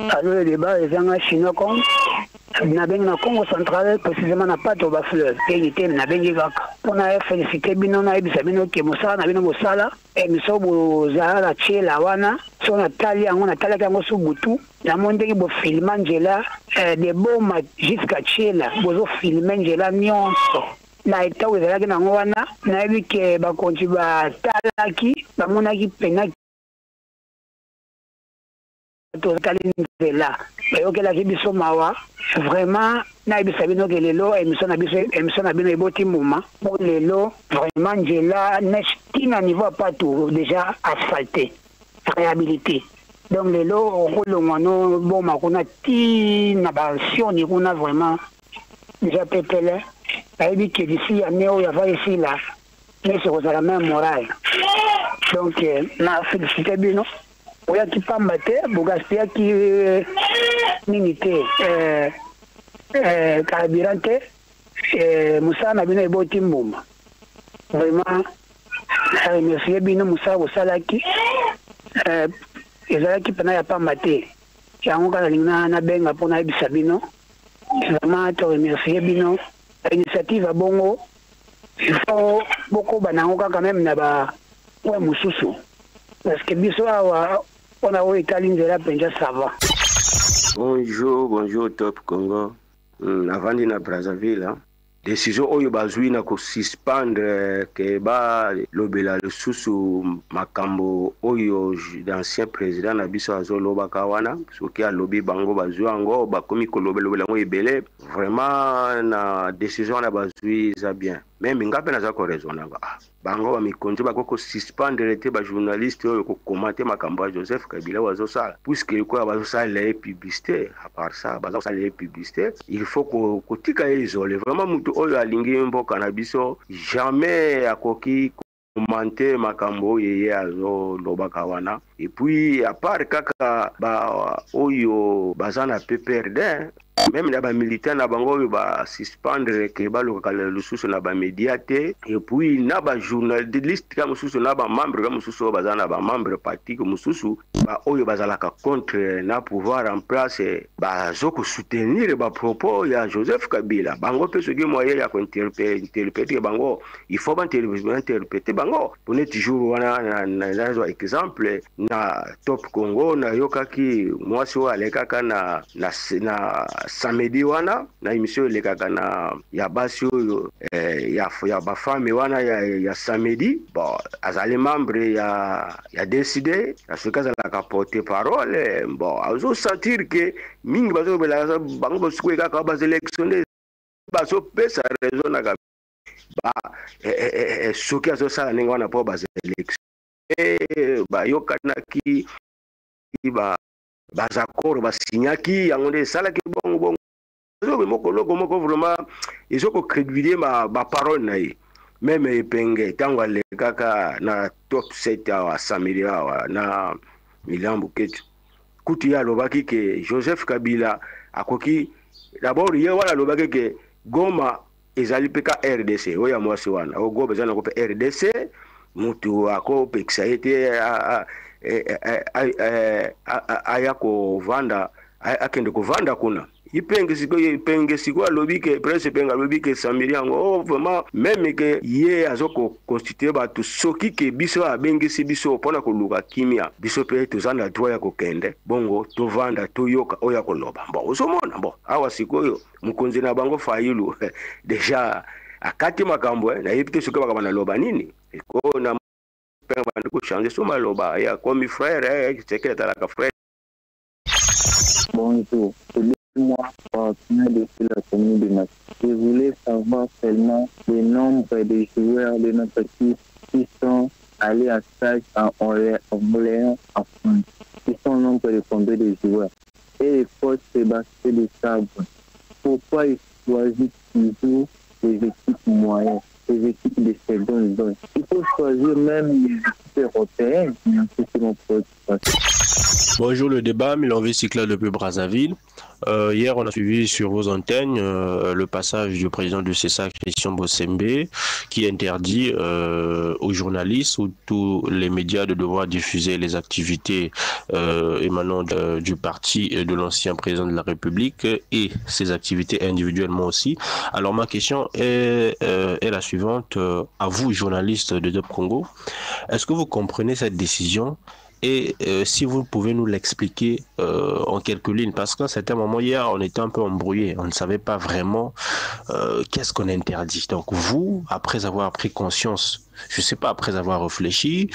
Alors le débat est en Chine. Na bengi na Congo central précisément na pato ba fleur unité na bengi kaka pona féliciter bino na ebisa bino ke mosala na bino mosala miso bo zala chela wana so na tali yango na tala kango subutu na monde ki bo filma njela de boma jusqu'à chela bozo filma njela nyonso na eta wezalaki nango wana na yebi ke bakonzi ba talaki bamonaki pena là que la biso mawa vraiment na ebisa bino ke lelo émission na bino eboti moment pour lelo vraiment njela nestina niveau pas tout déjà asphalté réhabilité donc lelo okolongwano bon makona ti na basio ni kuna vraiment déjà pepele ayebi ke d'ici année oyo ava ici là mais c'est la même morale donc na félicité bino oya ki pamba te bogaspia ki nini te carburant te musala na bino eboti mbuma vraiment remercie bino musala bosalaki ezalaki mpena ya pamba te yango kaka lingi na benga mpona yebisa bino vraiment to remercie bino initiative ya bongo il faut bokoba nango kaka meme na bapoint mosusu parce que biso awa on a eu Italie penja ça va. Bonjour Top Congo. Avant de na Brazzaville, décision oyo bazwi na kosuspendre ke balobela lisusu makambo oyo d'ancien président na biso azolobaka wana soki alobi bango bazwi yango bakomi kolobelobela yango ebele vraiment na décision wana bazwi eza bien même nga mpe naza koraisonnanga bango bamikonzi bakoko suspendre te bajournaliste oyo kokomante makambo ya Joseph Kabila oyo azosala puisque likoya bazosalela ye publicité à part ça baza kosalela ye publicité il faut kotika ye isole vraiment mutu oyo alingi mboka na biso jamais akoki komante makambo oyo ye azolobaka wana et puis à part kaka oyo baza na PPRD même na bamilitaire na bango oyo basuspendre ke balokaka lisusu na bamédia te et puis na bajournaliste ka mosusu na bamembre ka mosusu oyo baza na bamembre parti mosusu oyo bazalaka contre na pouvoir en place bazokosoutenir bapropos ya Joseph Kabila bango mpe soki moyen ya kointerprete bango il faut bainterprete bango pone toujours wana nazwa exemple na Top Congo nayokaki mwasi oyo alekaka na samedi wana na émission elekaka na ya basi oyo ya bafame wana ya samedi bon azali membre ya décidé asoki azalaka porte parole bon azosentir ke mingi bazobela bango basuku kaka basélectionné bazopesa raison na soki azosala ndenge wana mpo basélection bayokanaki bazakoro basinyaki yango nde esalaki bongo mokoloko moko vraiment ezokocrédibilier baparole na ye même epenge ntango alekaka na top 7 awa samedi awa na milambo ketu kutu ye alobaki ke Joseph Kabila akoki d'abord ye wana alobaki ke Goma ezali mpe ka RDC oyo ya mwasi wana o Goma eza nango mpe RDC mutu akopekisa ye te aya kovanda akende kovanda kuna ipenge siko alobi ke presse penga alobi ke samedi yango vraiment même ke ye azoko constituer bato soki ke biso abengisi biso mpona koluka kimia biso mpe toza na droit ya kokende bongo tovanda toyoka oyo akoloba bon ozomona bon awa sikoyo mokonzi na bango Fayulu déjà akati makambo nayebi te soki bakaba naloba nini eko na bandi kochanger so maloba ya komi frère sekele talaka frère. Bonjour, moi partenaire de la commune de Massy. Je voulais savoir seulement le nombre de joueurs de notre équipe qui sont allés à stage en Orléans en France. Ils sont au nombre de combien de joueurs. Et le coach Sébastien de Sabre. Pourquoi ils choisissent toujours les équipes moyennes, les équipes de seconde zone? Il faut choisir même les équipes européennes. C'est mon coach. Bonjour le débat, Milan Cycla depuis Brazzaville. Hier, on a suivi sur vos antennes le passage du président de CESA, Christian Bossembe, qui interdit aux journalistes ou tous les médias de devoir diffuser les activités émanant du parti de l'ancien président de la République et ses activités individuellement aussi. Alors ma question est la suivante. À vous, journalistes de Top Congo, est-ce que vous comprenez cette décision? Et si vous pouvez nous l'expliquer en quelques lignes, parce qu'à un certain moment hier, on était un peu embrouillé, on ne savait pas vraiment qu'est-ce qu'on interdit. Donc vous, après avoir pris conscience, je ne sais pas, après avoir réfléchi,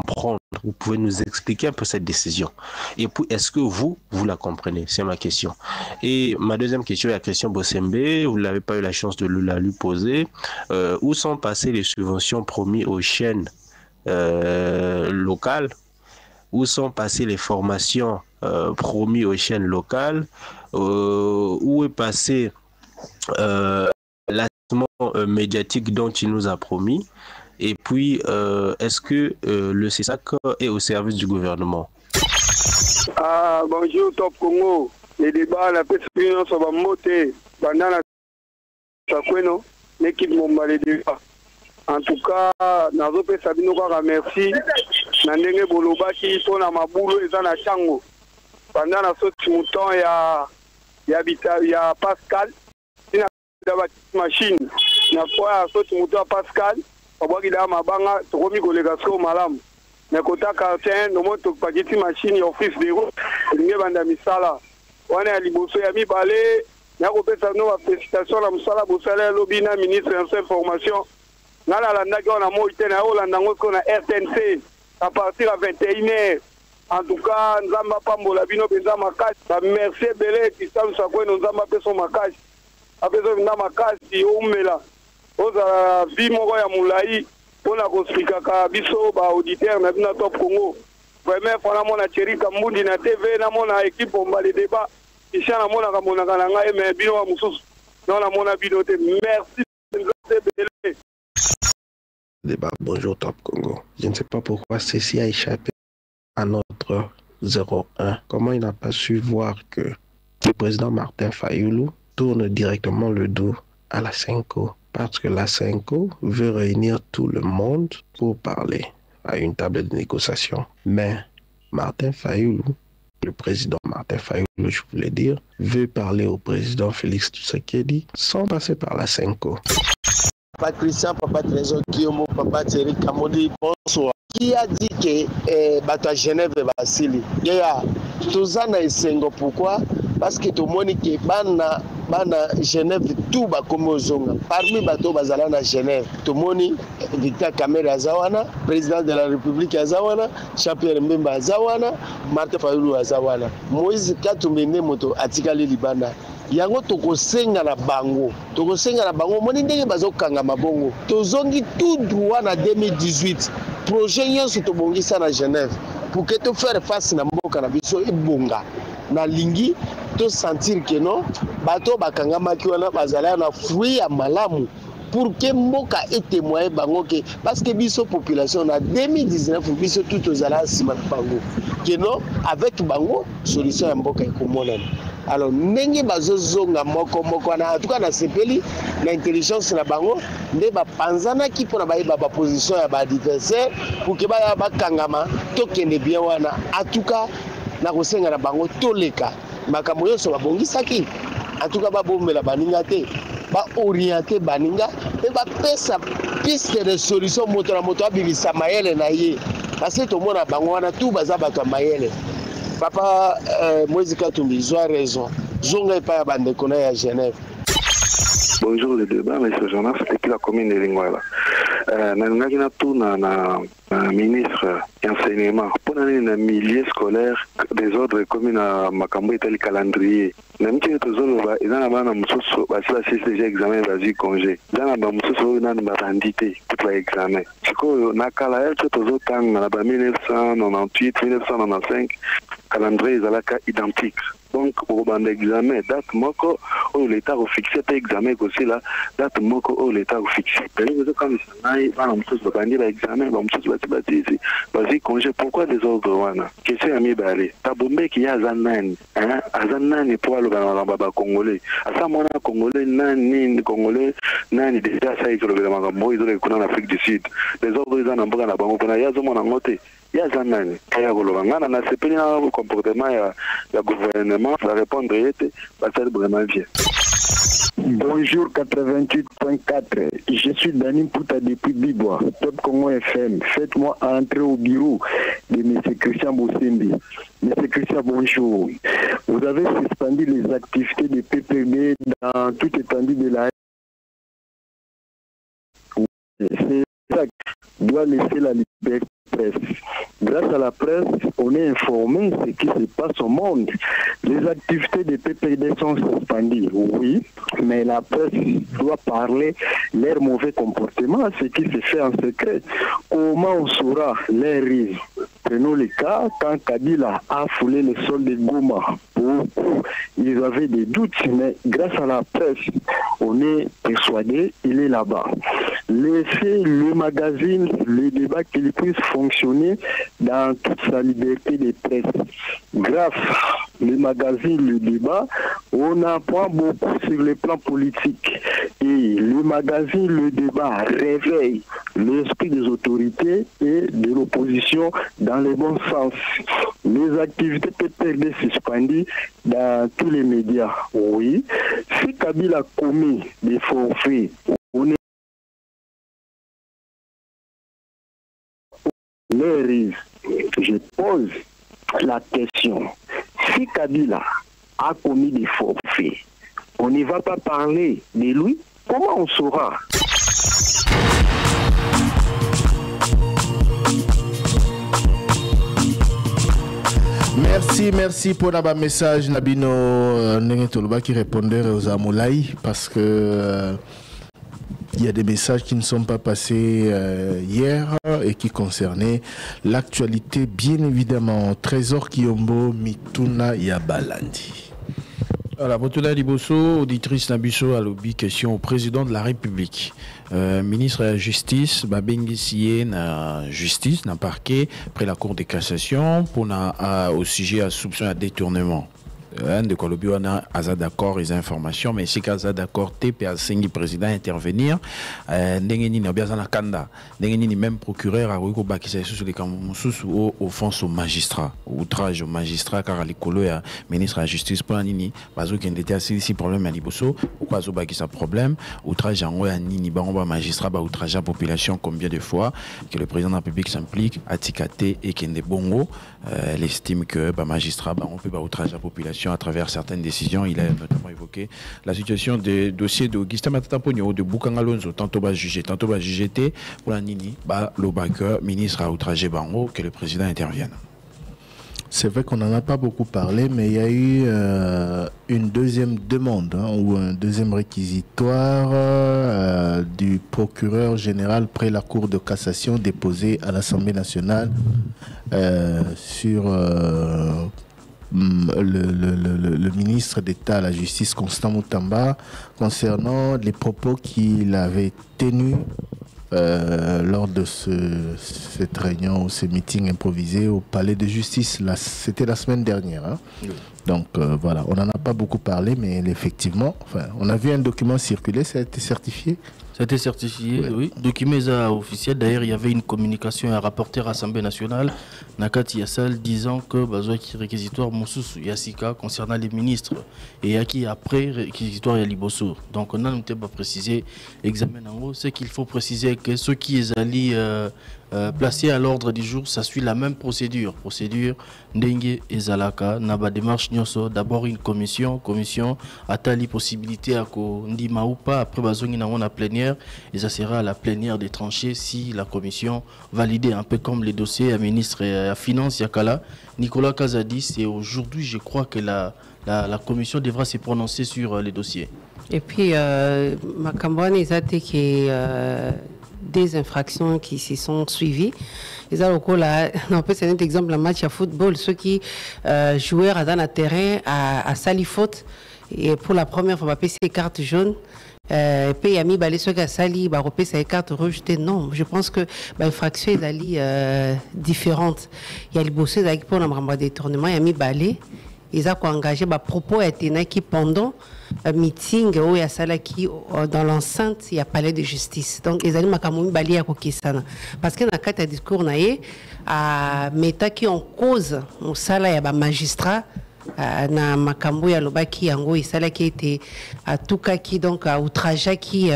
comprendre, vous pouvez nous expliquer un peu cette décision. Et puis, est-ce que vous la comprenez? C'est ma question. Et ma deuxième question est à Christian Bossembe. Vous n'avez pas eu la chance de la lui poser. Où sont passées les subventions promises aux chaînes locales? Où sont passées les formations promises aux chaînes locales? Où est passé l'assistement médiatique dont il nous a promis? Et puis, est-ce que le CESAC est au service du gouvernement? Bonjour Top Congo. Les débats, la pétition sur la montée pendant la Sakweno, l'équipe Momba les débats. En tout cas, Nazo Pe Sabino merci. Nandenge Bolobaki, son Amaboulou et Zana Chango. Pendant la saute mouton, il y a Pascal. Il y a la machine. Il y a quoi la saute mouton Pascal. Abwaki da mabanga tokomi kolega so malamu na kota quartier no moto pakiti machine office de route linge banda misala wana ya liboso ya mibale na kopesa no ba félicitation la musala bosala lobi na ministre en information ngala landa ko na mo itena o landa ngo na RTNC à partir à 21h. En tout cas, nzamba pambola bino benza makasi. Ba merci belé Tisalu Sakwe nzamba peso makasi. Apeso na makasi omela. Oza vi moko ya mulai pona ko expliquer ka biso ba auditeur na bina Top Congo. Vraiment fona mona Thierry Kambundi na TV na mona équipe omba le débat. Isha na mona ka mona kana ngai mais bino wa mususu. Non na mona bino te. Merci belé. Débat, bonjour Top Congo. Je ne sais pas pourquoi ceci a échappé à notre 01. Comment il n'a pas su voir que le président Martin Fayoulou tourne directement le dos à la Senko? Parce que la Senko veut réunir tout le monde pour parler à une table de négociation. Mais Martin Fayoulou, le président Martin Fayoulou, je voulais dire, veut parler au président Félix Tshisekedi sans passer par la Senko. Papa Christian, Papa Trésor Guillaume, Papa Thierry Kamodi, bonsoir. Qui a dit que Bato à Genève est Basili? Tozana et Sengo, pourquoi? Parce que tout le monde qui est bana Genève, tout va comme aux zonga. Parmi Bato Bazalana Genève, tout le monde, Victor Kamere Azawana, président de la République Azawana, Jean-Pierre Mbemba Azawana, Martin Fayoulou Azawana, Moïse Katumene Moto, Atikali Libana. Yango tokosenga na bango moni ndenge bazokanga mabongo tozongi tout droit na 2018 projet nyonso tobongisa na Genève pour que to faire face na mboka na biso ebonga na lingi to sentir que non bato bakanga maki wana bazala na fruit ya malamu pour que mboka témoigner bango que parce que biso population na 2019 biso tout ozala sima na bango que non avec bango solution ya mboka ekomona. Alors ndenge bazozonga moko na en tout cas na sepeli na intelligence na bango nde bapanzana ki pona bayeba ba position ya ba adversaire pour que ba kangama tokende bien wana en tout cas na kosenga na bango toleka makambo nyonso babongisaki en tout cas babombela baninga te ba orienter baninga pe ba pesa piste de solution moto na moto abibisa mayele na ye parce que to mona bango wana tout baza bato mayele. Papa Moïse Katumbi, tu as raison. Zonga pas bande connaît à Genève. Bonjour le débat, monsieur Jonas, et puis la commune de Lingwala. Nous avons un ministre d'enseignement pour un milieu scolaire des ordres communes à Makambo et le calendrier. Nous avons déjà examen vas-y congé. Nous avons bandité pour l'examen. Nous avons 1998, 1995, calendrier est identique. Donc, pour l'examen, date moko où l'État a fixé l'examen aussi là, date moko où l'État a fixé. Comme vas-y congé, pourquoi des ordres wana? Question à mi balé. Tabombe qui a zanani, hein? Azanani pour le baba congolais. À ça mona congolais nani congolais nani déjà ça il le magambo ils ont en Afrique du Sud. Les ordres ils en ont pas na bango kuna yazo mona ngote. Yazanani kaya kolobanga na sepeli na comportement ya gouvernement va répondre était va être vraiment bien. Bonjour 88.4, je suis Dani Pouta depuis Bibois, Top Congo FM. Faites-moi entrer au bureau de M. Christian Bossembi. M. Christian, bonjour. Vous avez suspendu les activités de PPB dans toute étendue de la... C'est ça qui doit laisser la liberté. Grâce à la presse, on est informé de ce qui se passe au monde. Les activités des PPD sont suspendues, oui, mais la presse doit parler leur mauvais comportement, ce qui se fait en secret. Comment on saura leur risque? Prenons le cas quand Kabila a foulé le sol de Goma. Beaucoup, ils avaient des doutes, mais grâce à la presse, on est persuadé, il est là-bas. Laissez le magazine, le débat qu'il puisse fonctionner dans toute sa liberté de presse. Grâce le magazine, le débat, on apprend beaucoup sur le plan politique. Et le magazine, le débat réveille l'esprit des autorités et de l'opposition dans le bon sens. Les activités peuvent être suspendues dans tous les médias. Oui, si Kabila commet des forfaits, on est les rives. Je pose la question. Si Kabila a commis des forfaits, on ne va pas parler de lui. Comment on saura? Merci pour le message Nabino Nengetoloba qui répondait aux Amoulaï parce que il y a des messages qui ne sont pas passés hier et qui concernaient l'actualité, bien évidemment. Trésor Kiyombo, Mituna Yabalandi. Voilà, Botula Liboso, auditrice Nabiso Alobi, question au président de la République. Ministre de la Justice, Babengi Siye na justice, na parquet, près la Cour de cassation, pour au sujet à soupçon à détournement. De quoi le bureau a d'accord les informations, mais si qu'à d'accord TP a signé président intervenir, n'engeni na bien na kanda, n'engeni même procureur a ruko bakisa sur les camus ou offense au magistrat, outrage au magistrat car l'écolo ya ministre de la Justice pour nini, bazo qui était assez si problème à Liboso, ou quoi zo bakisa problème, outrage en ya nini ba magistrat ba outrage la population combien de fois que le président de la République s'implique à Tikaté et Kende Bongo, elle estime que ba magistrat ba on peut ba outrage la population à travers certaines décisions. Il a notamment évoqué la situation des dossiers d'Augustin Matata Pogno, de Boukang Alonso, tantôt jugé pour la Nini, le ministre a outragé Bango, que le président intervienne. C'est vrai qu'on n'en a pas beaucoup parlé, mais il y a eu une deuxième demande ou un deuxième réquisitoire du procureur général près la Cour de cassation déposé à l'Assemblée nationale sur le ministre d'État à la Justice, Constant Moutamba, concernant les propos qu'il avait tenus lors de cette réunion ou ce meeting improvisé au palais de justice. C'était la semaine dernière. Hein. Oui. Donc voilà, on n'en a pas beaucoup parlé, mais effectivement, on a vu un document circuler, ça a été certifié. Ça a été certifié, oui. Document officiel. D'ailleurs, il y avait une communication à rapporter à l'Assemblée nationale, Nakati Yassal, disant que besoin qui réquisitoire Moussous Yassika concernant les ministres et à qui après réquisitoire Yaliboso. Donc on a noté pas précisé examen en haut. C'est qu'il faut préciser que ceux qui est allés placés à l'ordre du jour, ça suit la même procédure. Procédure Ndenge et Zalaka, Naba démarche Nyoso, d'abord une commission a tali possibilité à ko ndima ou pas, après bazongi na on a plénière, et ça sera à la plénière des tranchées si la commission valide un peu comme les dossiers à ministre et à finance Yakala. Nicolas Kazadi, c'est aujourd'hui, je crois que la commission devra se prononcer sur les dossiers. Et puis, Makambouane, ils ont été des infractions qui se sont suivies. Ils ont c'est un exemple, un match à football, ceux qui jouèrent dans le terrain à Salifaute, et pour la première fois, on va passer les cartes jaunes. Et puis, il y a mis ceux qui ont sali, il va repasser les cartes rejetées. Non, je pense que l'infraction est différente. Il y a les bossés pour le détournement, il y a mis balai. Ils ont engagé propos qui pendant un meeting où il y a ça qui dans l'enceinte il y a palais de justice. Donc ils allaient makamoumi bali à kokisana parce que dans le cadre du discours naé à méta qui en cause au sala il y a magistrat na makambo ya lobaki yango isala qui était à tout cas qui donc à outrage qui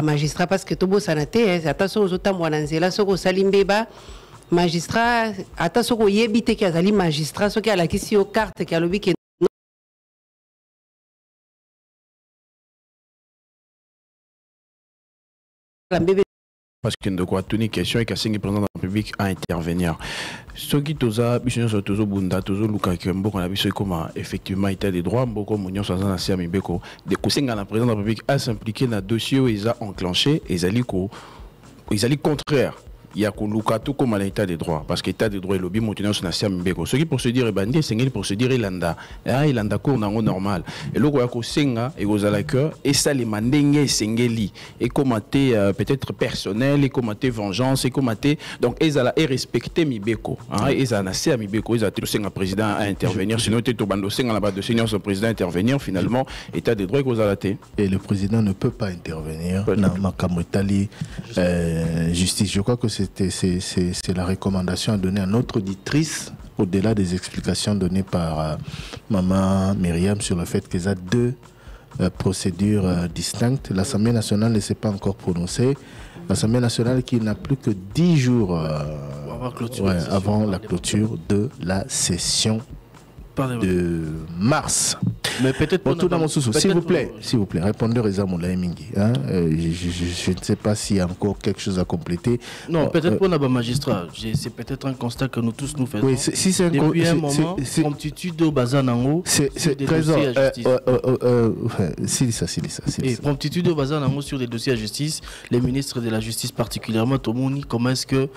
magistrat parce que tobo sanate attention aux autres mwananzela soko salimbeba magistrat attention ko yebite ki azali magistrat soki alakisi yo carte ki alobi ki parce que de quoi tenir question et qu'assez le président de la République à intervenir. Ce qui toza biso so tozo bunda tozo luka kembo qu'on a vu comment effectivement état des droits beaucoup monyo sans ancien mibeko de kusenga la président de la République à s'impliquer dans dossier où ils a enclenché et ils allaient contraire. Il y a tout comme l'état des droits parce que l'état des droits est lobby montenegro sur nasia mbeko ce qui procédure est bandé c'est une procédure ilanda ilanda court dans normal et le quoi senga et aux alaka et ça les mandenge sengeli et commenter peut-être personnel et commenter vengeance et commenter donc ils ala et respecter mibeko ils a nasia mibeko ils a tout senga président à intervenir sinon tu to bando senga là-bas de senior son président intervenir finalement état des droits aux alaté et le président ne peut pas intervenir dans makamotali justice. Je crois que c'est la recommandation à donner à notre auditrice, au-delà des explications données par Maman Myriam sur le fait qu'il y a deux procédures distinctes. L'Assemblée nationale ne s'est pas encore prononcée. l'Assemblée nationale qui n'a plus que 10 jours avant la clôture de la session de mars. Mais peut-être bon, tout dans mon sous-sous. S'il vous plaît, répondez à Moulaye Mingi. Je ne sais pas s'il y a encore quelque chose à compléter. Non, peut-être pour le magistrat. C'est peut-être un constat que nous tous nous faisons. Oui, si c'est depuis un moment, promptitude au bazar nango. C'est trésor. Promptitude au bazar nango sur les dossiers à justice. Les ministres de la justice particulièrement, Tomoni, comment est-ce que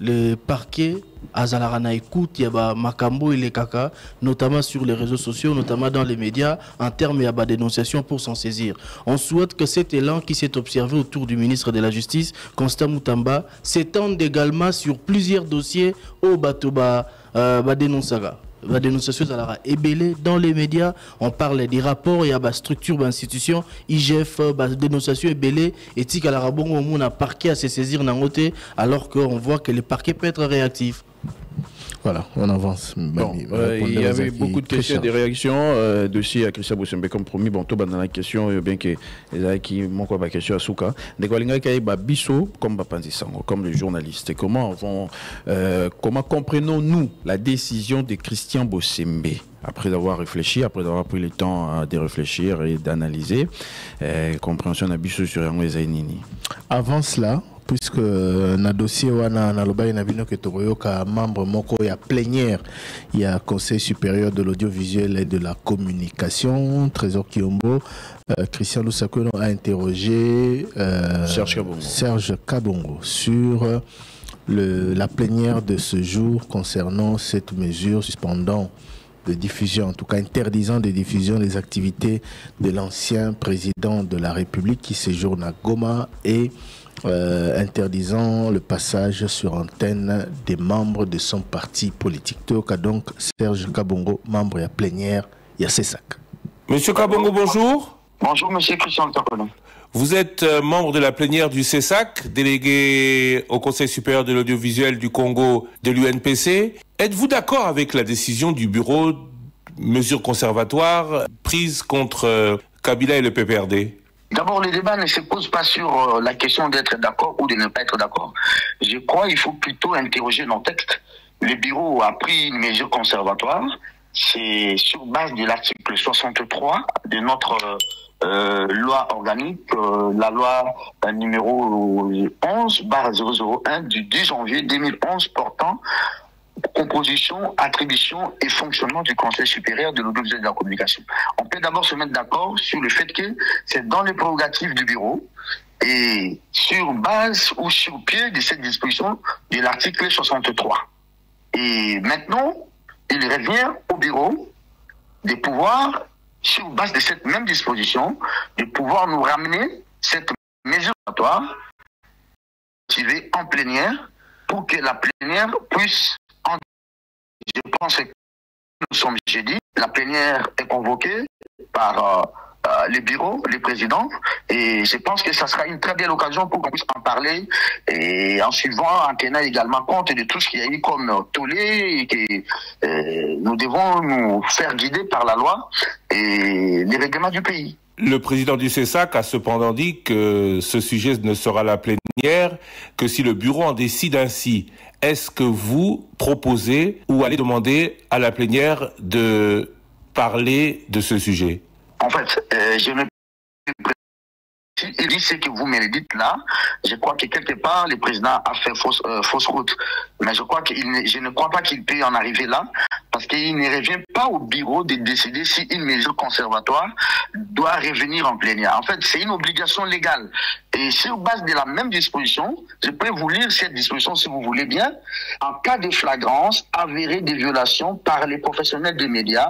le parquet Azalarana écoute, il y a Makambo et les Kaka, notamment sur les réseaux sociaux, notamment dans les médias, en termes de dénonciation pour s'en saisir. On souhaite que cet élan qui s'est observé autour du ministre de la Justice, Constant Moutamba, s'étende également sur plusieurs dossiers au Batoba dénonçaga. La dénonciation est ébélée dans les médias. On parle des rapports, il y a des structures, des institutions, IGF, dénonciation ébélée, éthique à la rabon, on a parquet à se saisir dans côté, alors qu'on voit que le parquet peut être réactif. Voilà, on avance. Bon, il y avait beaucoup de questions, des réactions. Dossier à Christian Bosembe, comme promis, bon, tout dans la question, bien que les qui m'ont quoi la question à Souka. Des Kwalinga qui a Bisso, comme comme le journaliste. Comment comprenons-nous la décision de Christian Bosembe après avoir réfléchi, après avoir pris le temps de réfléchir et d'analyser? Compréhension de Bisso sur Yango Zainini. Avant cela, puisque na dossier wana na loba na bino ke tokoyoka membre moko ya plénière, il y a Conseil supérieur de l'audiovisuel et de la communication, Trésor Kiombo, Christian Lusakweno a interrogé Serge Kabongo sur la plénière de ce jour concernant cette mesure suspendant de diffusion, en tout cas interdisant de diffusion des activités de l'ancien président de la République qui séjourne à Goma et interdisant le passage sur antenne des membres de son parti politique. Donc Serge Kabongo, membre de la plénière, il y a CESAC. Monsieur Kabongo, bonjour. Bonjour, monsieur Christian Takono. Vous êtes membre de la plénière du CESAC, délégué au Conseil supérieur de l'audiovisuel du Congo de l'UNPC. Êtes-vous d'accord avec la décision du bureau mesures conservatoires prises contre Kabila et le PPRD? D'abord, le débat ne se pose pas sur la question d'être d'accord ou de ne pas être d'accord. Je crois qu'il faut plutôt interroger nos textes. Le bureau a pris une mesure conservatoire. C'est sur base de l'article 63 de notre loi organique, la loi numéro 11/001 du 10 janvier 2011 portant composition, attribution et fonctionnement du Conseil supérieur de l'audiovisuel et de la communication. On peut d'abord se mettre d'accord sur le fait que c'est dans les prérogatives du bureau et sur base ou sur pied de cette disposition de l'article 63. Et maintenant, il revient au bureau de pouvoir, sur base de cette même disposition, de pouvoir nous ramener cette mesure activée en plénière pour que la plénière puisse. Je pense que nous sommes jeudi, la plénière est convoquée par les bureaux, les présidents, et je pense que ça sera une très belle occasion pour qu'on puisse en parler, et en suivant, en tenant également compte de tout ce qu'il y a eu comme tollé, et que nous devons nous faire guider par la loi et les règlements du pays. Le président du CESAC a cependant dit que ce sujet ne sera la plénière que si le bureau en décide ainsi. Est-ce que vous proposez ou allez demander à la plénière de parler de ce sujet? En fait, je ne il dit ce que vous me le dites là. Je crois que quelque part, le président a fait fausse route. Mais je crois je ne crois pas qu'il peut en arriver là, parce qu'il ne revient pas au bureau de décider si une mesure conservatoire doit revenir en plénière. En fait, c'est une obligation légale. Et sur base de la même disposition, je peux vous lire cette disposition si vous voulez bien. En cas de flagrance avérée des violations par les professionnels des médias,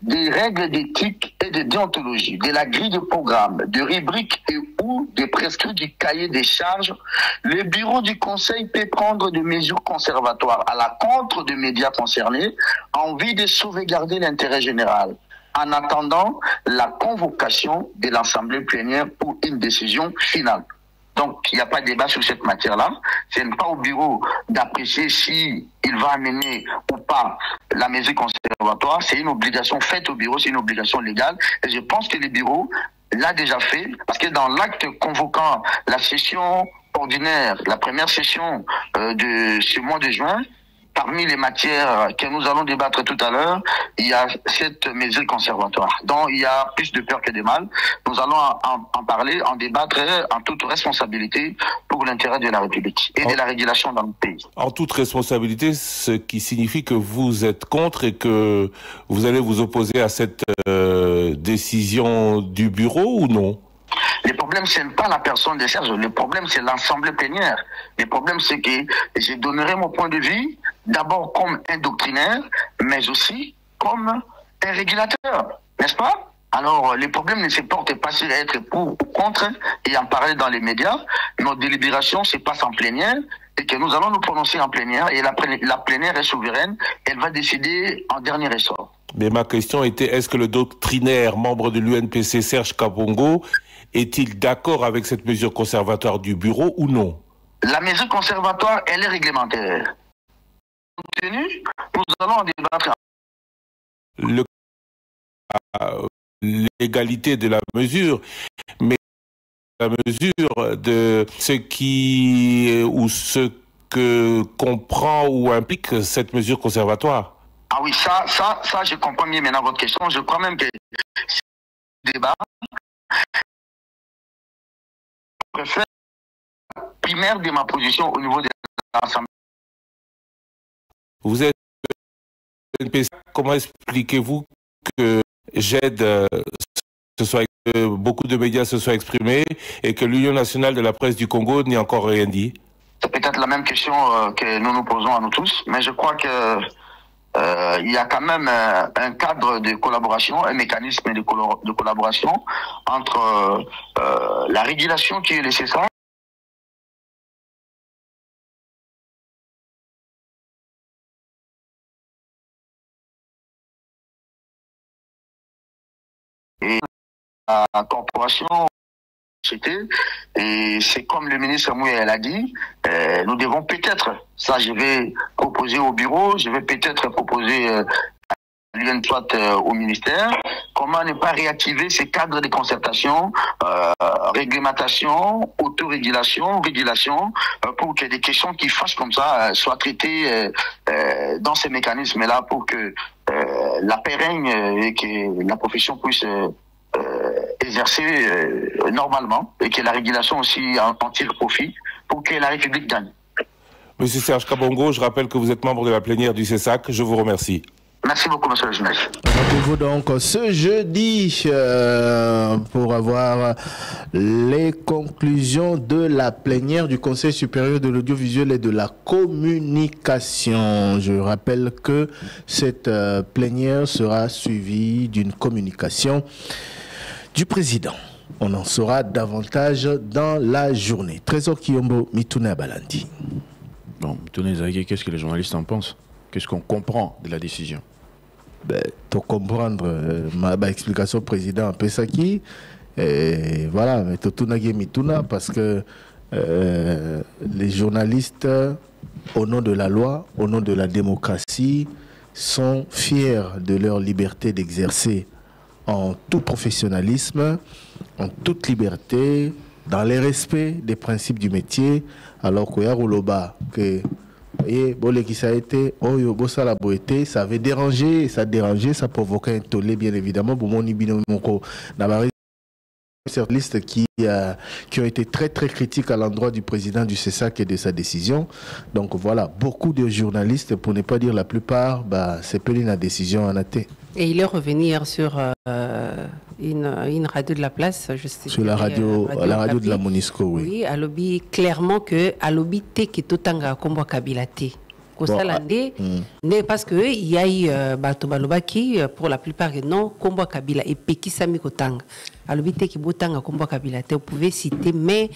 des règles d'éthique et de déontologie, de la grille de programme, de rubriques et ou des prescrits du cahier des charges, le bureau du conseil peut prendre des mesures conservatoires à l'encontre des médias concernés en vue de sauvegarder l'intérêt général, en attendant la convocation de l'assemblée plénière pour une décision finale. Donc, il n'y a pas de débat sur cette matière-là. Ce n'est pas au bureau d'apprécier si il va amener ou pas la mesure conservatoire. C'est une obligation faite au bureau, c'est une obligation légale. Et je pense que le bureau l'a déjà fait, parce que dans l'acte convoquant la session ordinaire, la première session de ce mois de juin, parmi les matières que nous allons débattre tout à l'heure, il y a cette mesure conservatoire. Donc, il y a plus de peur que de mal. Nous allons en parler, en débattre en toute responsabilité pour l'intérêt de la République et de la régulation dans le pays. En toute responsabilité, ce qui signifie que vous êtes contre et que vous allez vous opposer à cette décision du bureau ou non? Le problème, ce n'est pas la personne de Serge. Le problème, c'est l'Assemblée plénière. Le problème, c'est que je donnerai mon point de vue, d'abord comme un doctrinaire, mais aussi comme un régulateur. N'est-ce pas? Alors, les problèmes ne se portent pas sur être pour ou contre et en parler dans les médias. Nos délibérations se passent en plénière et que nous allons nous prononcer en plénière et la plénière est souveraine. Elle va décider en dernier ressort. Mais ma question était, est-ce que le doctrinaire, membre de l'UNPC, Serge Kabongo, est-il d'accord avec cette mesure conservatoire du bureau ou non? La mesure conservatoire, elle est réglementaire. Nous allons en débattre. L'égalité de la mesure, mais la mesure de ce qui ou ce que comprend ou implique cette mesure conservatoire. Ah oui, ça, je comprends mieux maintenant votre question. Je crois même que ce débat préfère primaire de ma position au niveau de l'Assemblée. Vous êtes NPC, comment expliquez-vous que j'aide beaucoup de médias se soient exprimés et que l'Union nationale de la presse du Congo n'ait encore rien dit? C'est peut-être la même question que nous nous posons à nous tous, mais je crois que il y a quand même un cadre de collaboration, un mécanisme de collaboration entre la régulation qui est le CESA et la corporation. Et c'est comme le ministre Mouya l'a dit, nous devons peut-être, ça je vais proposer au bureau, je vais peut-être proposer à au ministère, comment ne pas réactiver ces cadres de concertation, réglementation, autorégulation, régulation, pour que des questions qui fâchent comme ça soient traitées dans ces mécanismes-là pour que la paix règne et que la profession puisse exercer normalement et que la régulation aussi en tire profit pour que la République gagne. Monsieur Serge Kabongo, je rappelle que vous êtes membre de la plénière du CESAC. Je vous remercie. Merci beaucoup, monsieur le journaliste. Rendez-vous donc ce jeudi pour avoir les conclusions de la plénière du Conseil supérieur de l'audiovisuel et de la communication. Je rappelle que cette plénière sera suivie d'une communication du président. On en saura davantage dans la journée. Trésor Kiyombo, Mituna Balandi. Bon, Mituna Zagé, qu'est-ce que les journalistes en pensent? Qu'est-ce qu'on comprend de la décision? Pour comprendre ma explication président Pesaki, voilà, mais Totunagi Mituna, parce que les journalistes, au nom de la loi, au nom de la démocratie, sont fiers de leur liberté d'exercer en tout professionnalisme, en toute liberté, dans le respect des principes du métier, alors qu'il y a Rouloba, que et ça a été, ça avait dérangé, ça provoquait un tollé, bien évidemment, pour mon journalistes qui ont été très très critiques à l'endroit du président du CESAC et de sa décision. Donc voilà, beaucoup de journalistes, pour ne pas dire la plupart, c'est pas une décision en athée. Et il est revenu hier sur une radio de la place, je sais. Sur la radio de la Monisco, oui. Oui, à lobby clairement que à lobby te qui totanga kombo kabilate. Parce que il y a eu Batobaloba qui, pour la plupart, non, Kombo Kabila et Pekisami Kotanga. À lobby te qui botanga kombo kabilate, vous pouvez citer, mais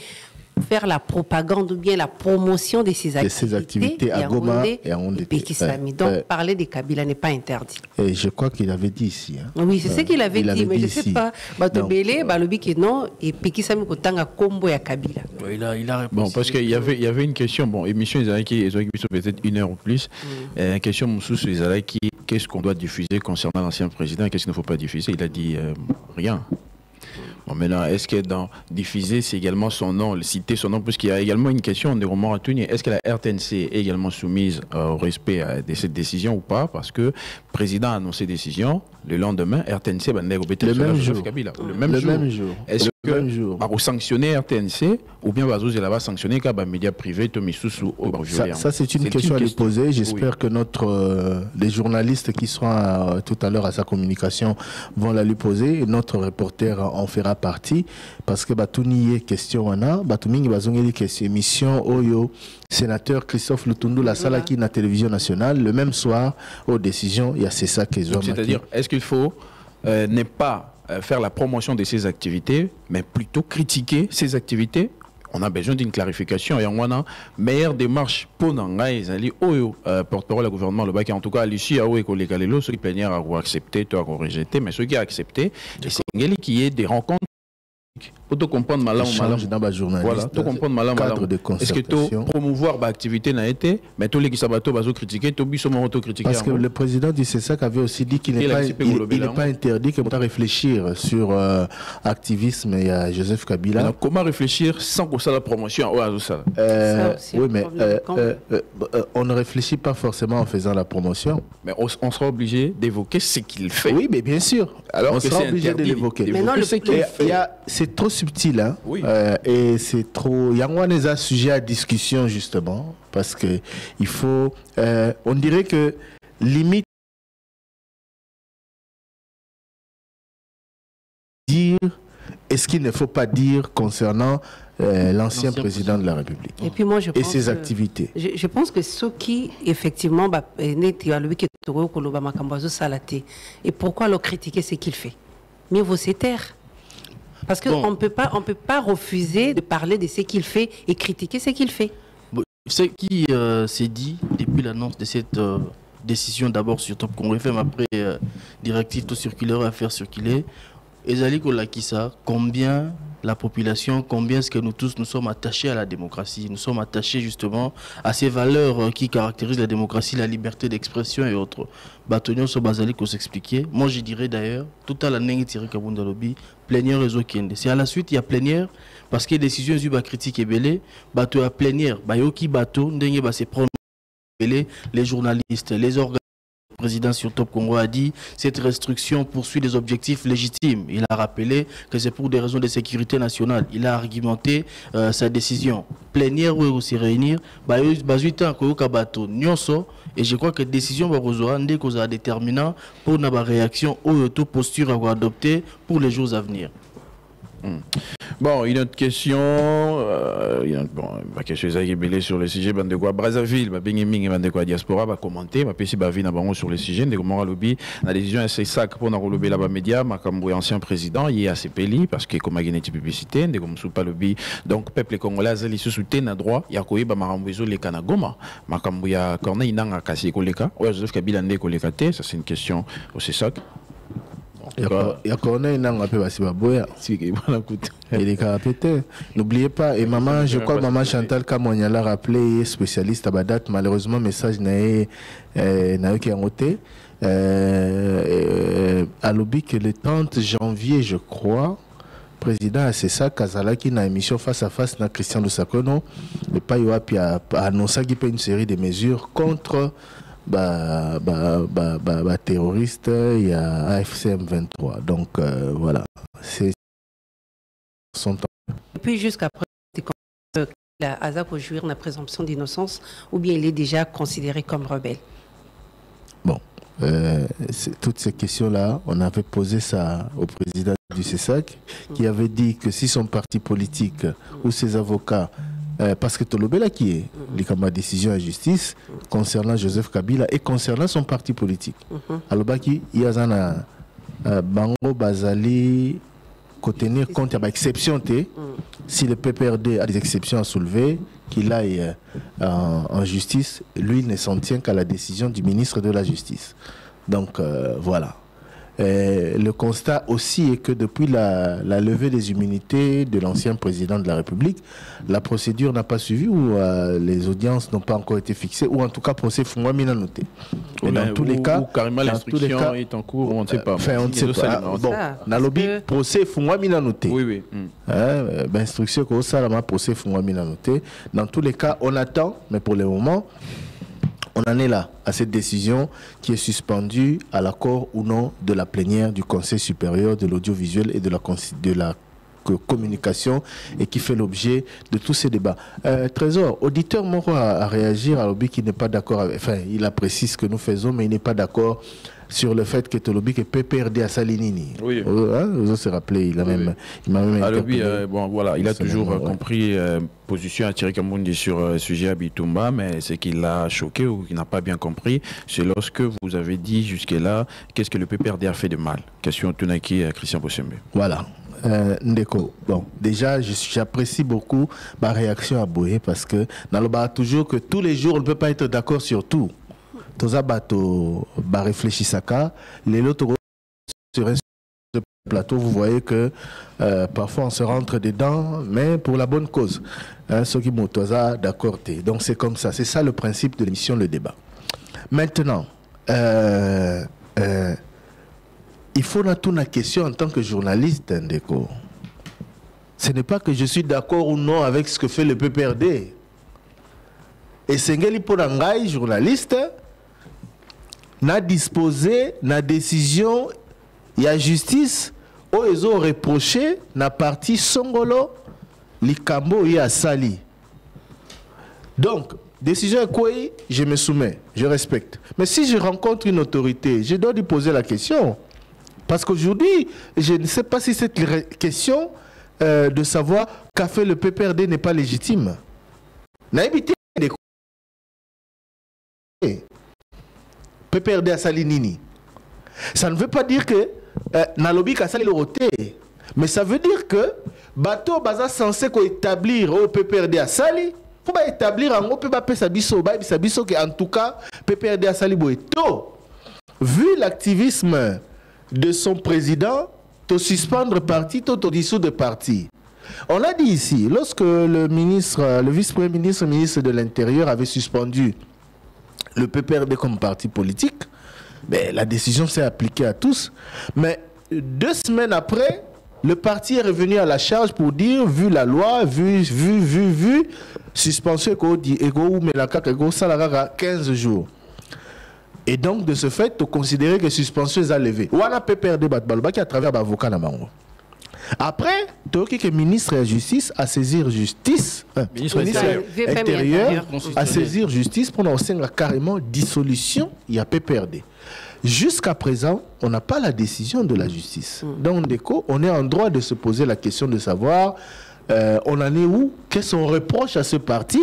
faire la propagande ou bien la promotion de ces activités à Goma et à Ondé. Donc parler des Kabila n'est pas interdit. Et je crois qu'il avait dit ici. Hein. Oui, c'est ce qu'il avait dit, mais je ne sais pas. Batobele, Balobi qui non, et Pekisami Kotanga Kombo et Kabila. Il a répondu. Bon, parce qu'il y avait une question, bon, émission Izalaki, peut-être 1 heure ou plus. Une question Moussou sur Izalaki, qu'est-ce qu'on doit diffuser concernant l'ancien président et qu'est-ce qu'il ne faut pas diffuser? Il a dit rien. Bon, maintenant, est-ce que dans diffuser, c'est également son nom, le citer son nom, puisqu'il y a également une question de Romain Ratouni. Est-ce que la RTNC est également soumise au respect de cette décision ou pas? Parce que le président a annoncé décision, le lendemain, RTNC va le même jour. Le même jour. Est-ce que va sanctionner RTNC ou bien va sanctionner car les médias privés ça c'est une question à lui poser. J'espère que les journalistes qui seront tout à l'heure à sa communication vont la lui poser. Et notre reporter en fera partie parce que Batouni est question Batoumi bazongeli question émission Oyo sénateur Christophe Lutundu la salle qui na télévision nationale le même soir aux décisions il y a c'est ça qu'ils ont. C'est-à-dire est-ce qu'il faut ne pas faire la promotion de ces activités, mais plutôt critiquer ces activités? On a besoin d'une clarification. Et on a meilleure démarche pour les porte-parole du gouvernement, le bac, en tout cas, à l'issue, ceux qui plénièrent à accepter, à rejeter, mais ceux qui ont accepté, c'est qui est des rencontres. Pour te comprendre mal voilà, te comprendre mal est-ce que tu promouvoir l'activité n'a été mais tous les qui sabato bazo critiquer to biso mon auto-critiquer parce que le président du CESAC avait aussi dit qu'il n'est pas interdit que réfléchir sur activisme et à Joseph Kabila. Alors, comment réfléchir sans que ça la promotion oui mais on ne réfléchit pas forcément en faisant la promotion, mais on sera obligé d'évoquer ce qu'il fait. Oui mais bien sûr, alors on sera obligé de l'évoquer. Mais non, c'est trop subtil, hein? Oui. Et c'est trop. Il y a un sujet à discussion justement parce que il faut. On dirait que limite dire est-ce qu'il ne faut pas dire concernant l'ancien président de la République et puis moi je pense ses activités. Je pense que ceux qui effectivement et pourquoi le critiquer ce qu'il fait, mieux vaut se taire. Parce qu'on ne peut pas refuser de parler de ce qu'il fait et critiquer ce qu'il fait. Bon, ce qui s'est dit depuis l'annonce de cette décision d'abord sur Top Congo FM, après directive tout circulaire à faire circuler, Ezali Kolakisa, combien la population, combien est-ce que nous tous nous sommes attachés à la démocratie, nous sommes attachés justement à ces valeurs qui caractérisent la démocratie, la liberté d'expression et autres. Batonio so bazali ko s'expliquer. Moi je dirais d'ailleurs, tout à l'année tiré Kabunda Lobby, plénière réseau Kende. C'est à la suite il y a plénière parce que les décisions zuba critique et belé, bateau à plénière, bayoki bateau, ndenge ba se prendre les journalistes, les organes. Le président sur Top Congo a dit cette restriction poursuit des objectifs légitimes. Il a rappelé que c'est pour des raisons de sécurité nationale. Il a argumenté sa décision. Plénière où aussi réunir, et je crois que la décision va déterminant pour une réaction ou une posture à adopter pour les jours à venir. Bon, une autre question. Ma question est sur le sujet de quoi Brazzaville, de quoi diaspora va commenter, ma PC Bavi n'a pas sur le sujet de comment lobby la décision assez sac pour nous lobby là-bas média, ma comme ancien président, il est assez peli parce que comme il y a une publicité, de comme sous pas lobby, donc peuple congolais ils se soutiennent à droit, il y a quoi ba marambuzo les Kanagoma, ma comme il y a corneille nanga kasi koleka, ouais Joseph Kabila ndé koleka té, ça c'est une question aussi sac. N'oubliez pas, et maman, je crois que maman Chantal Kamonya l'a rappelé, spécialiste à Badat, malheureusement, message n'a qui a noté. À l'objet que le 30 janvier, je crois, président a ça, Kazala qui n'a émission face à face na Christian Lusakono, le Payoapi a annoncé qu'il y a une série de mesures contre terroriste, il y a AFCM 23. Donc voilà, c'est son temps. Et puis jusqu'après, Azak peut jouir la présomption d'innocence ou bien il est déjà considéré comme rebelle? Bon, toutes ces questions-là, on avait posé ça au président du CESAC qui avait dit que si son parti politique ou ses avocats parce que Tolobela qui est la décision à justice concernant Joseph Kabila et concernant son parti politique. Alors il y a un Bango Bazali tenir compte de l'exception si le PPRD a des exceptions à soulever, qu'il aille en justice, lui il ne s'en tient qu'à la décision du ministre de la Justice. Donc voilà. Le constat aussi est que depuis la levée des immunités de l'ancien président de la République, la procédure n'a pas suivi ou les audiences n'ont pas encore été fixées, ou en tout cas procès Fungwamina noté. Mais dans tous les cas, ou carrément l'instruction est en cours, on ne sait pas. Enfin, on ne sait pas. Bon, dans le lobby, procès Fungwamina noté. Oui, oui. Instruction que ça, la procès Fungwamina noté. Dans tous les cas, on attend, mais pour le moment, on en est là, à cette décision qui est suspendue à l'accord ou non de la plénière du Conseil supérieur de l'audiovisuel et de la communication et qui fait l'objet de tous ces débats. Trésor, auditeur Moro a réagi à Lobi qui n'est pas d'accord avec... Enfin, il apprécie ce que nous faisons, mais il n'est pas d'accord sur le fait que Tolobi est PPRD à Salinini. Oui. Vous avez rappelé, il m'a même interpellé. Bon, voilà, il a toujours compris position à Thierry Kambundi sur le sujet à Bitumba, mais ce qui l'a choqué ou qu'il n'a pas bien compris, c'est lorsque vous avez dit jusque-là, qu'est-ce que le PPRD a fait de mal? Question Tunaki à Christian Bossembe. Voilà. Ndeko, bon, déjà j'apprécie beaucoup ma réaction à Boé parce que dans le bar toujours que tous les jours on ne peut pas être d'accord sur tout. Toza bato ba réfléchissaka, les autres sur un plateau, vous voyez que parfois on se rentre dedans, mais pour la bonne cause. Ceux qui m'ont d'accord. Donc c'est comme ça, c'est ça le principe de l'émission, le débat. Maintenant, il faut tout la question en tant que journaliste, Ndeko. Ce n'est pas que je suis d'accord ou non avec ce que fait le PPRD. Et Sengeli Ponangai, journaliste, n'a disposé, n'a décision, il y a justice, où ils ont reproché, n'a parti Songolo, Likambo et Asali. Donc, décision est quoi? Je me soumets, je respecte. Mais si je rencontre une autorité, je dois lui poser la question. Parce qu'aujourd'hui, je ne sais pas si cette question de savoir qu'a fait le PPRD n'est pas légitime. N'a évité des PPRD à Salinini. Ça ne veut pas dire que Nalobi a sali le roté. Mais ça veut dire que bateau baza censé établir au PPRD à Sali, faut pas établir en haut Sabiso que en tout cas PPRD à Sali boeto. Vu l'activisme de son président, de suspendre parti, de dissoudre parti. On a dit ici, lorsque le vice-premier ministre, ministre de l'Intérieur avait suspendu le PPRD comme parti politique, mais la décision s'est appliquée à tous. Mais 2 semaines après, le parti est revenu à la charge pour dire, vu la loi, vu, suspension à 15 jours. Et donc, de ce fait, tu considérer que suspension est levée. Ou on a PPRD qui à travers l'avocat Namango. Après, tu as que le ministre de la Justice à saisir justice, ministre intérieur à saisir justice pour nous carrément dissolution, il y a PPRD. Jusqu'à présent, on n'a pas la décision de la justice. Donc, on est en droit de se poser la question de savoir on en est où, qu'est-ce qu'on reproche à ce parti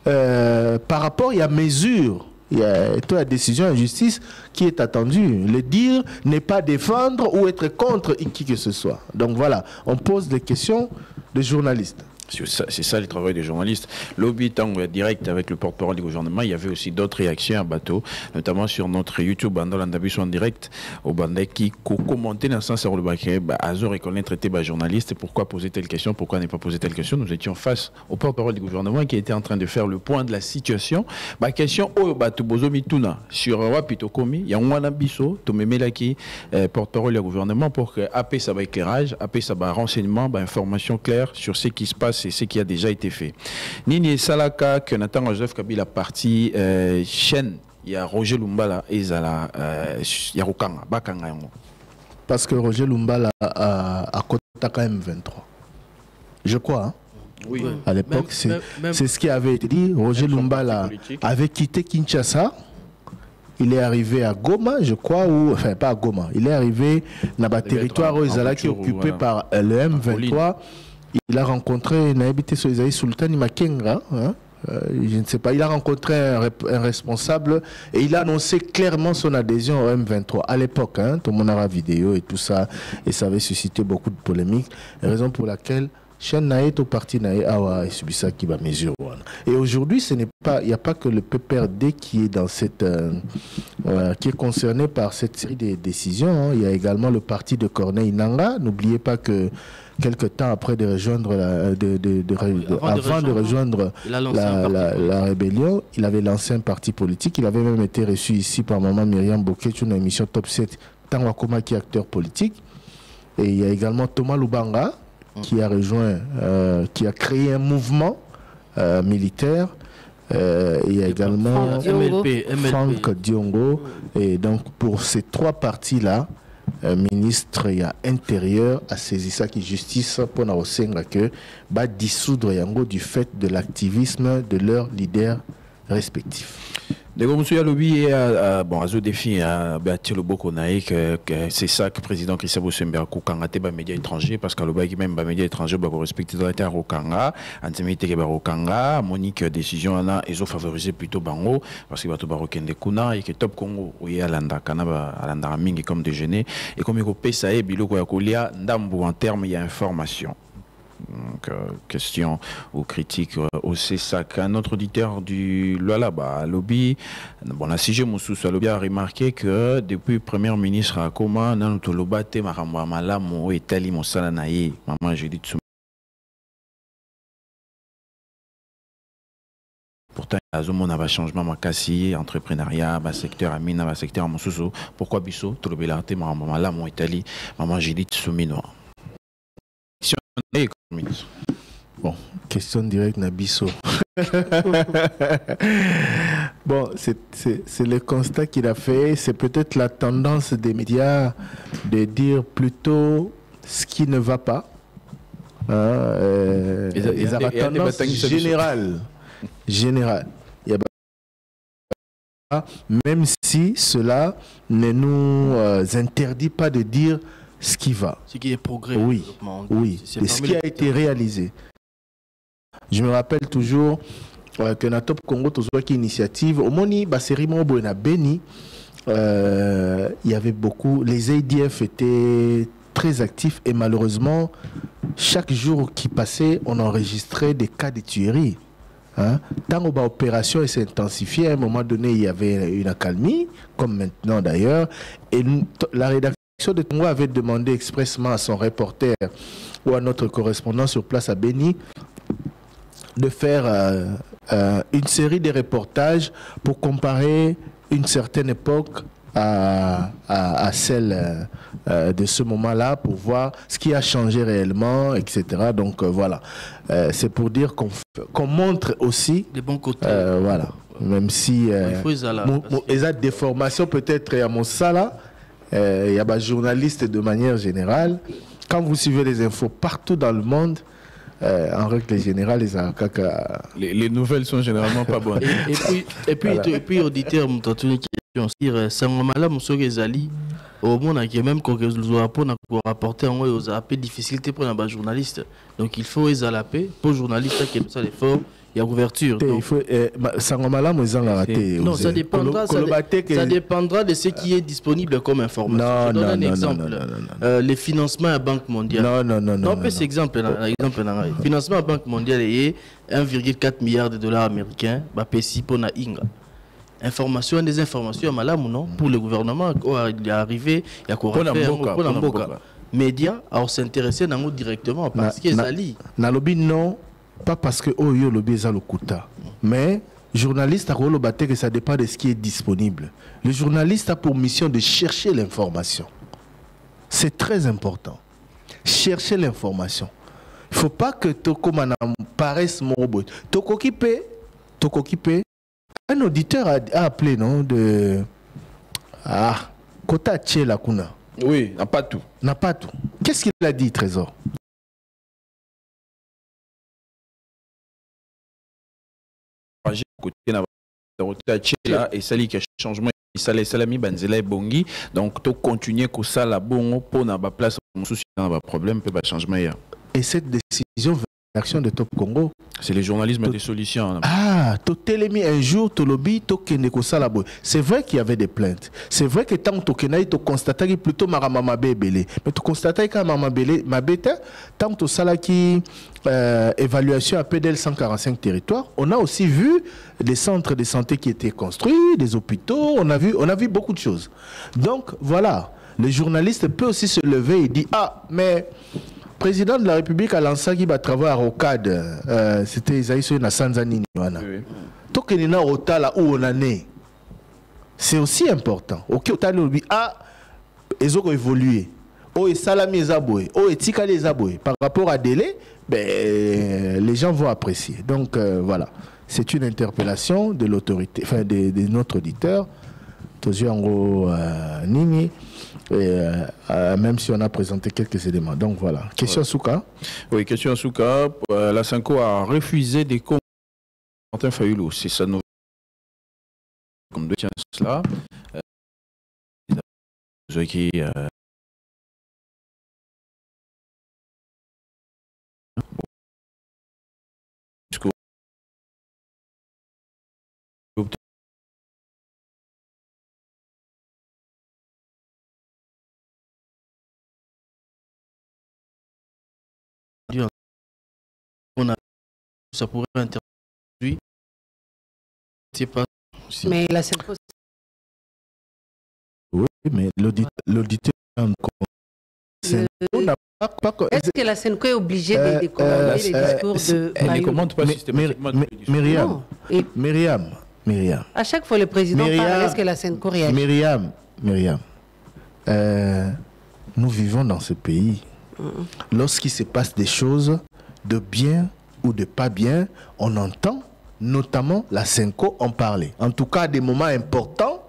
par rapport, il y a mesure. Il y a la décision de justice qui est attendue. Le dire n'est pas défendre ou être contre qui que ce soit. Donc voilà, on pose des questions de journalistes. C'est ça le travail des journalistes. Lobby temps direct avec le porte-parole du gouvernement, il y avait aussi d'autres réactions à bateau, notamment sur notre YouTube, dans l'Andabus en direct, au Bandai qui commentait dans le sens où le baquet, Azor reconnaître était journaliste, pourquoi poser telle question, pourquoi ne pas poser telle question. Nous étions face au porte-parole du gouvernement qui était en train de faire le point de la situation. Question au bateau Bozomi Tuna sur Wapitokomi, il y a un Bisso, Tomemelaki, porte-parole du gouvernement pour que AP ça va éclairage, AP ça va renseignement, information claire sur ce qui se passe. C'est ce qui a déjà été fait. Nini Salaka, que Nathan Joseph Kabila parti chaîne, il y a Roger Lumbala et Zala, il y a Rukanga, Bakanga. Parce que Roger Lumbala a Kotaka M23. Je crois. Hein? Oui. À l'époque, c'est ce qui avait été dit. Roger Lumbala avait quitté Kinshasa. Il est arrivé à Goma, je crois, ou enfin pas à Goma. Il est arrivé dans le territoire où Zala qui est occupé par le M23. Il a rencontré Naïbité Soizaï Sultani Makenga, je ne sais pas, il a rencontré un responsable et il a annoncé clairement son adhésion au M23 à l'époque, tout le monde a la vidéo et tout ça, et ça avait suscité beaucoup de polémiques, raison pour laquelle chaîne naïe au parti naïe awa et subissa qui va mesure. Et aujourd'hui, ce n'est pas, il n'y a pas que le PPRD qui est dans cette, qui est concerné par cette série de décisions. Il y a également le parti de Corneille Nangaa. N'oubliez pas que quelque temps après de rejoindre avant de rejoindre la rébellion, il avait lancé un parti politique. Il avait même été reçu ici par maman Myriam Bokeh, une émission Top 7, Tanwakoma qui est acteur politique. Et il y a également Thomas Lubanga qui a rejoint, qui a créé un mouvement militaire. Il y a également Franck Diongo. Et donc pour ces trois partis-là, ministre il y a intérieur a saisi ça qui justice pour na osenga que va dissoudre yango du fait de l'activisme de leurs leaders respectifs. Monsieur Lobby bon azo défi à Béatrice Loboko naïk c'est ça que président Christian Bosemba Kokanga te ba médias étrangers parce que le ba qui même ba médias étrangers ba respecter dans la Rokanga antimité ke ba Rokanga Monique décision là ils ont favorisé plutôt bango parce que ba to ba Rokende kuna et que Top Congo oya landa kana ba landa mingi comme déjeuner et comme ko pesa e biloko ya kolia ndambu en termes il y a information. Donc, question ou critique au CESAC. Un autre auditeur du Lualaba, Lobby, bon, la CG Moussous Lobby a remarqué que depuis le Premier ministre à Koma, nous avons lobate Maramba Malamo et Tali Moussala Naye, maman Judith. Pourtant, on a un changement makasi, entrepreneuriat, secteur Amina, secteur Moussou. Pourquoi Bissot, Tolobelarte, Maramba Malamo et Tali, maman Judith Soumino. Bon, question directe Nabiso. Bon, c'est le constat qu'il a fait. C'est peut-être la tendance des médias de dire plutôt ce qui ne va pas. Ils ont la tendance générale. Même si cela ne nous interdit pas de dire ce qui va. Ce qui est progrès. Oui, oui. Et ce qui a été réalisé. Je me rappelle toujours que na Top Congo, tout ce qui initiative, au Moni, Basseri Mobo et Beni, il y avait beaucoup. Les ADF étaient très actifs et malheureusement, chaque jour qui passait, on enregistrait des cas de tuerie. Tant que l'opération s'est intensifiée, à un moment donné, il y avait une accalmie, comme maintenant d'ailleurs, et la rédaction de Congo avait demandé expressement à son reporter ou à notre correspondant sur place à Beni de faire une série de reportages pour comparer une certaine époque à celle de ce moment-là pour voir ce qui a changé réellement, etc. Donc voilà, c'est pour dire qu'on montre aussi les bons côtés. Voilà, même si il y a des formations peut-être à mon sala. Il y a des journalistes de manière générale. Quand vous suivez les infos partout dans le monde, en règle générale, les nouvelles sont généralement pas bonnes. Et puis auditeur, au monde qui même quand pour rapporter aux appels difficultés pour les journalistes. Donc il faut les appeler pour journalistes qui aiment ça l'effort. Il y a ouverture. Il faut non, ça dépendra de ce qui est disponible comme information. Je donne un exemple. Les financements à Banque mondiale. Non, cet exemple. Financement à Banque mondiale est 1,4 milliard de dollars américains. PSI pour na Inga. Information et des informations malam non pour le gouvernement. Il est arrivé, il y a quoi faire. Médias à s'intéresser directement parce que Zali. Nalobi non. Pas parce que Oyo lobby est le Kouta, mais journaliste a rolobaté que ça dépend de ce qui est disponible. Le journaliste a pour mission de chercher l'information. C'est très important. Chercher l'information. Il ne faut pas que Toko Manam paraisse mon robot. Toko Kipé, un auditeur a appelé, non, de Kota Tchela Kuna. Oui, n'a pas tout. N'a pas tout. Qu'est-ce qu'il a dit, Trésor? Et ça dit que changement salami banzela et bongi donc to continuer que ça la bon pour na ba place sous na ba problème peut pas changement. Et cette décision rédaction de Top Congo. C'est le journalisme des solutions. Ah, Totelemi un jour, Tolobi, Tokeneko Salabo. C'est vrai qu'il y avait des plaintes. C'est vrai que tant Tokenai, tu constatais plutôt Maramama Bébélé. Mais tu constatais que Maramama Bébélé, tant que Salaki, évaluation à PDL 145 territoires, on a aussi vu des centres de santé qui étaient construits, des hôpitaux, on a vu beaucoup de choses. Donc, voilà. Le journaliste peut aussi se lever et dire, ah, mais le président de la République a lancé qui va travailler à Rocade. C'était Isaïe Soye na Sanzanini. Tout que nous avons là où on en est, c'est aussi important. Ok, on a dit, ah, ils ont évolué. Oh, et salami les aboués. Oh, et tika les aboués. Par rapport à délai, ben, les gens vont apprécier. Donc, voilà. C'est une interpellation de l'autorité, enfin, de notre auditeur, Toziango Nini. Même si on a présenté quelques éléments. Donc voilà. Question Souka. Oui, question Souka. La Senko a refusé des comptes de Martin Fayulu. C'est sa nouvelle. Comme de cela. Qui ça pourrait intervenir. C'est pas. Mais la Senko. Oui, mais l'auditeur. Est-ce que la Senko est obligée de commander les discours de elle ne commande pas systématiquement. Myriam. À chaque fois le président parle, est-ce que la Senko réagit? Myriam. Nous vivons dans ce pays. Lorsqu'il se passe des choses de bien ou de pas bien, on entend notamment la Senko en parler. En tout cas, à des moments importants,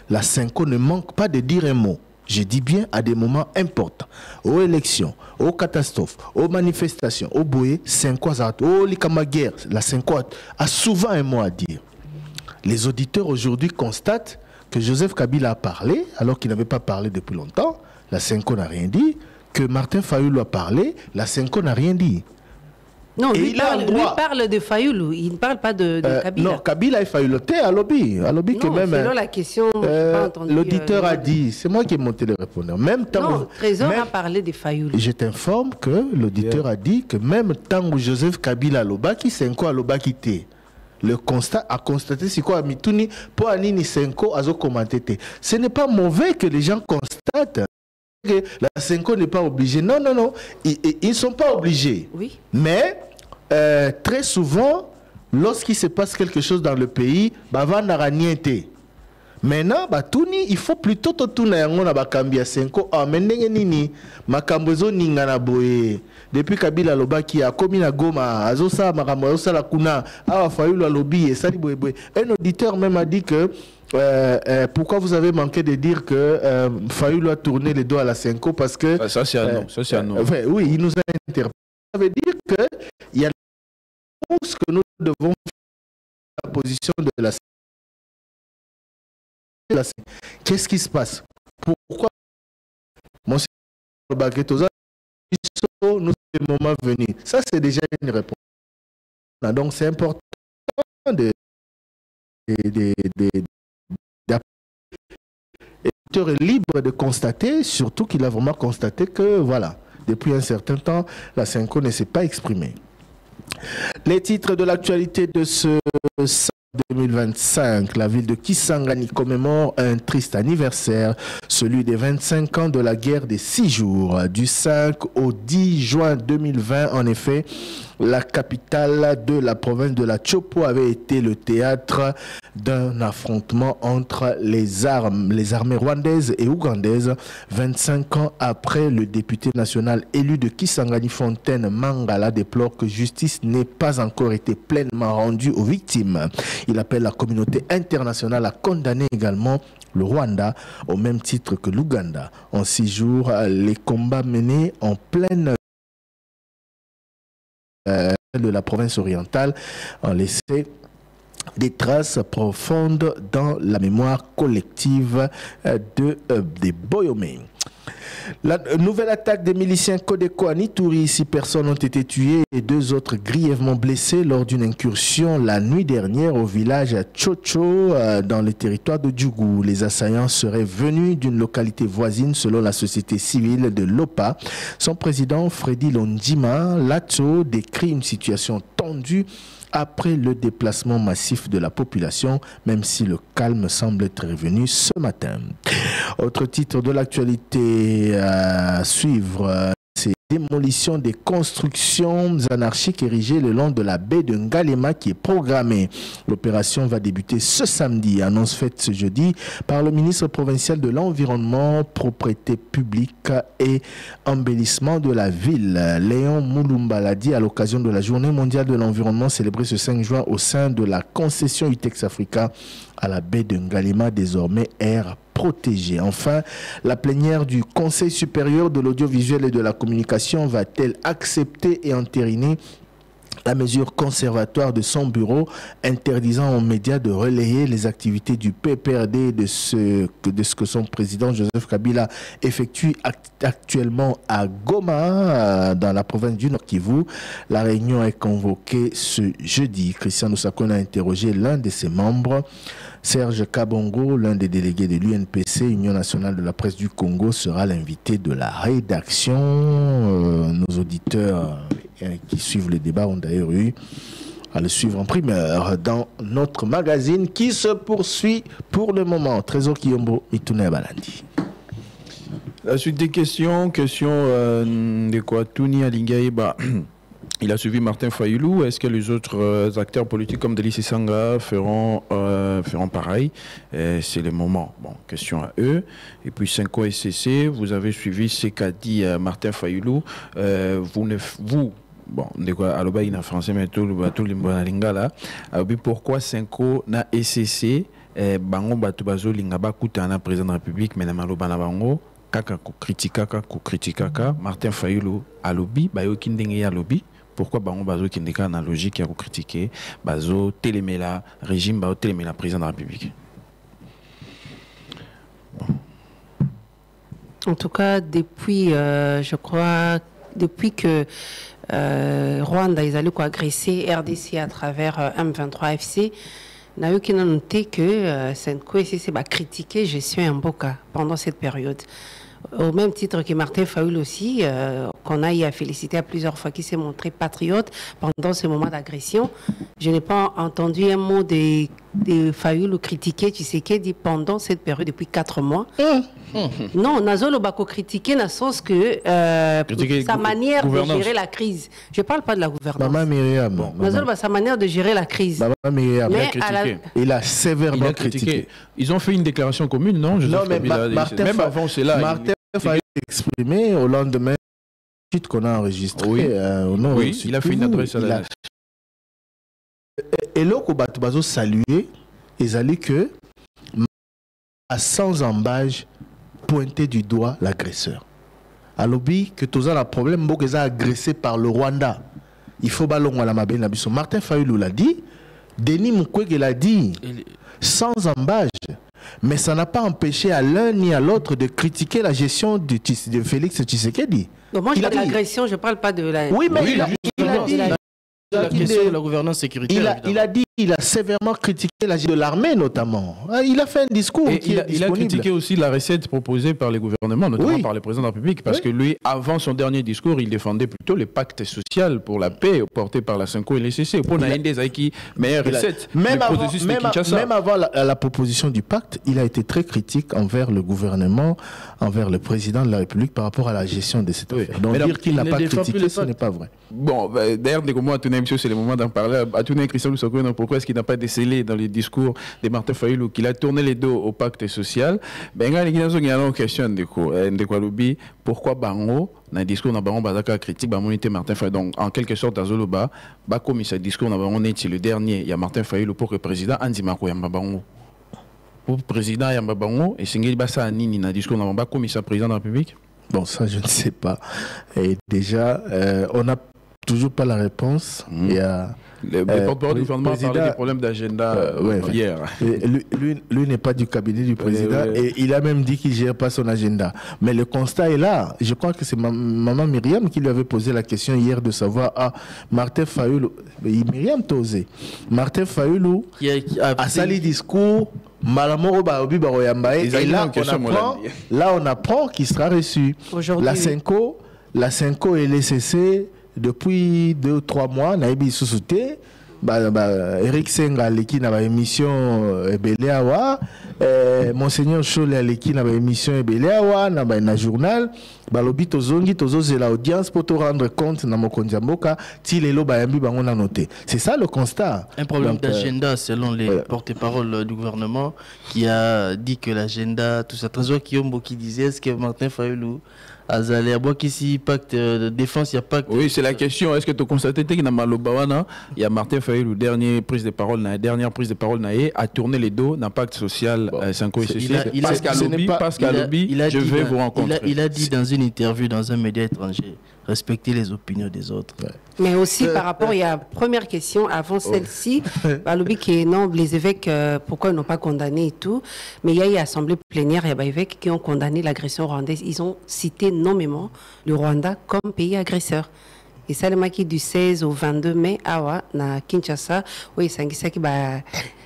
la Senko ne manque pas de dire un mot. Je dis bien à des moments importants. Aux élections, aux catastrophes, aux manifestations, aux bouées, Senko aux Likamaguerre, la Senko a souvent un mot à dire. Les auditeurs aujourd'hui constatent que Joseph Kabila a parlé, alors qu'il n'avait pas parlé depuis longtemps. La Senko n'a rien dit. Que Martin Fayulu a parlé, la Senko n'a rien dit. Non, lui parle de Fayulu, il ne parle pas de Kabila. Non, Kabila est Fayuluté à lobby que même. Selon la question, l'auditeur a dit, c'est moi qui ai monté le répondeur. Même temps. Non, Trésor a parlé de Fayulu. Je t'informe que l'auditeur a dit que même tant où Joseph Kabila Lobaki, Senko a Lobaki té. Le constat a constaté c'est quoi Mituni pour Anini Senko a commenté. Ce n'est pas mauvais que les gens constatent que la Senko n'est pas obligée. Non. Ils ne sont pas obligés. Oui. Mais très souvent, lorsqu'il se passe quelque chose dans le pays, maintenant, il faut plutôt Senko. Depuis Kabila Lobaki a commis la Goma, Azosa Maramosa la Kuna, Fayulu Alobi et Sali Boéboué. Un auditeur même a dit que pourquoi vous avez manqué de dire que Fayulu a tourné les dos à la Senko parce que. Ça c'est un nom. Oui, il nous a interpellé. Ça veut dire qu'il y a ce que nous devons faire la position de la Senko. Qu'est-ce qui se passe? Pourquoi Monsieur Bagetoza, nous le moment venu. Ça, c'est déjà une réponse. Donc, c'est important d'être libre de constater, surtout qu'il a vraiment constaté que, voilà, depuis un certain temps, la Senko ne s'est pas exprimée. Les titres de l'actualité de ce 2025, la ville de Kisangani commémore un triste anniversaire, celui des 25 ans de la guerre des 6 jours. Du 5 au 10 juin 2020, en effet, la capitale de la province de la Chopo avait été le théâtre d'un affrontement entre les armées rwandaises et ougandaises. 25 ans après, le député national élu de Kisangani Fontaine Mangala déplore que justice n'ait pas encore été pleinement rendue aux victimes. Il appelle la communauté internationale à condamner également le Rwanda au même titre que l'Ouganda. En 6 jours, les combats menés en pleine de la province orientale ont laissé des traces profondes dans la mémoire collective des Boyomé. La nouvelle attaque des miliciens Codeco à Nitouri, 6 personnes ont été tuées et 2 autres grièvement blessées lors d'une incursion la nuit dernière au village Chocho dans le territoire de Djougou. Les assaillants seraient venus d'une localité voisine selon la société civile de l'OPA. Son président Freddy Londima Lato décrit une situation tendue après le déplacement massif de la population, même si le calme semble être revenu ce matin. Autre titre de l'actualité à suivre, c'est démolition des constructions anarchiques érigées le long de la baie de Ngalema qui est programmée. L'opération va débuter ce samedi, annonce faite ce jeudi par le ministre provincial de l'Environnement, Propriété publique et embellissement de la ville. Léon Moulumba l'a dit à l'occasion de la Journée mondiale de l'environnement célébrée ce 5 juin au sein de la concession Utex Africa à la baie de Ngalema, désormais aire protégée. Enfin, la plénière du Conseil supérieur de l'audiovisuel et de la communication va-t-elle accepter et entériner la mesure conservatoire de son bureau interdisant aux médias de relayer les activités du PPRD de ce que son président Joseph Kabila effectue actuellement à Goma, dans la province du Nord Kivu. La réunion est convoquée ce jeudi. Christian Lusakona a interrogé l'un de ses membres. Serge Kabongo, l'un des délégués de l'UNPC, Union nationale de la presse du Congo, sera l'invité de la rédaction. Nos auditeurs qui suivent le débat ont d'ailleurs eu à le suivre en primeur dans notre magazine qui se poursuit pour le moment. Trésor Kiyombo, Mitune Balandi. La suite des questions de quoi Touni Alingaïba. Il a suivi Martin Fayoulou. Est-ce que les autres acteurs politiques comme Delis Sanga feront pareil? C'est le moment. Bon, question à eux. Et puis 5 SCC, vous avez suivi ce qu'a dit Martin Fayoulou. Bon, de quoi aloba en français mais tout le monde lingala. Pourquoi 5 na SCC bango batu bazo lingaba kutana président de la République mais na maloba na bango kaka ko kritikaka Martin Fayoulou alobi bayo kindenge ya alobi. Pourquoi bango bazo kindeka na logique ya ko critiquer bazo télémela régime bazo télémela président de la République. Bon. En tout cas depuis je crois depuis que Rwanda ils allaient agresser RDC à travers M23 FC, n'a eu qui n'a noté que Senko SCC va critiquer gestion Mboka pendant cette période. Au même titre que Martin Fayoulou aussi, qu'on a eu à féliciter à plusieurs fois, qui s'est montré patriote pendant ce moment d'agression. Je n'ai pas entendu un mot de Fayoulou critiquer Tshisekedi pendant cette période depuis 4 mois. Non, Nazolo Bako critiqué dans le sens que sa manière de gérer la crise. Je ne parle pas de la gouvernance. Maman Myriam. Nazolo, sa manière de gérer la crise. Maman Myriam, il a sévèrement critiqué. Ils ont fait une déclaration commune, non? Non, mais même avant cela, Martin Fayoulou exprimé au lendemain qu'on a enregistré. Oui, il a fait une adresse à la... Et là, Bazo salué, ils allaient que à sans embâche pointer du doigt l'agresseur. À l'objet que tous un problème, beaucoup agressé par le Rwanda. Il faut ballon à la mabé nabiso. Martin Fayoulou l'a dit, Denis Mukwege l'a dit, sans embâche. Mais ça n'a pas empêché à l'un ni à l'autre de critiquer la gestion de Félix Tshisekedi. Donc moi je parle de l'agression, je ne parle pas de la... Oui, mais il a dit... La question de la gouvernance sécuritaire. Il a sévèrement critiqué la gestion de l'armée notamment. Il a fait un discours il a critiqué aussi la recette proposée par les gouvernements, notamment par le président de la République, parce que lui, avant son dernier discours, il défendait plutôt le pacte social pour la paix porté par la Senko et les CC. Pour meilleure recette. Même avant la proposition du pacte, il a été très critique envers le gouvernement, envers le président de la République par rapport à la gestion de cette affaire. Donc dire qu'il n'a pas critiqué, ce n'est pas vrai. Bon, d'ailleurs, c'est le moment d'en parler. À Touné Christian Lusakona, pourquoi est-ce qu'il n'a pas décelé dans les discours de Martin Fayoulou qu'il a tourné les dos au pacte social? Ben, il y a une question de pourquoi Bango, dans le discours de Bango, Bazaka critique Martin Fayoulou. Donc, en quelque sorte, dans Zoloba, comme ce discours de Bango, c'est le dernier. Il y a Martin Fayoulou pour le président Andy Mako Yambabango. Pour le président Yambabango, et Singeli Bassa Nini, dans le discours de Bango, comme il est président de la République? Bon, ça, je ne sais pas. Et déjà, on a toujours pas la réponse. Il y a le porte-parole du gouvernement a parlé des problèmes d'agenda hier. Lui n'est pas du cabinet du président et il a même dit qu'il ne gère pas son agenda. Mais le constat est là. Je crois que c'est maman Myriam qui lui avait posé la question hier de savoir Martin Fayoulou. Myriam t'a osé. Martin Fayoulou a sali discours. Et là, on apprend qu'il sera reçu. La Cinco et l'ECC, depuis 2 ou 3 mois, Naïbi Soussouté, Eric Senga qui n'a pas émission Ebeleawa, Monseigneur Cholet qui n'a pas émission Ebeleawa, n'a pas un journal, Balobi Tozongi, Tozo l'audience pour te rendre compte dans mon Kondiamboka, Tilelo Bayambi Bangon a noté. C'est ça le constat. Un problème d'agenda selon les porte-paroles du gouvernement qui a dit que l'agenda, tout ça, Trésor Kiyombo qui disait est-ce que Martin Fayoulou Azalé, ici, pacte de défense, il y a pacte. Oui, c'est la question. Est-ce que tu as constaté qu'il y a Malobawana, il y a Martin Fayoulou, dernière prise de parole, a tourné les dos dans pacte social 5 et Pascal Lobby, je vais vous rencontrer. Il a dit dans une interview dans un média étranger, respecter les opinions des autres. Mais aussi par rapport, il y a première question avant celle-ci, Lobby qui est non, les évêques, pourquoi ils n'ont pas condamné et tout, mais il y a eu assemblée plénière, il y a des évêques qui ont condamné l'agression rwandaise, ils ont cité nommément le Rwanda comme pays agresseur. Et ça, le maquis du 16 au 22 mai, na Kinshasa, oui, c'est un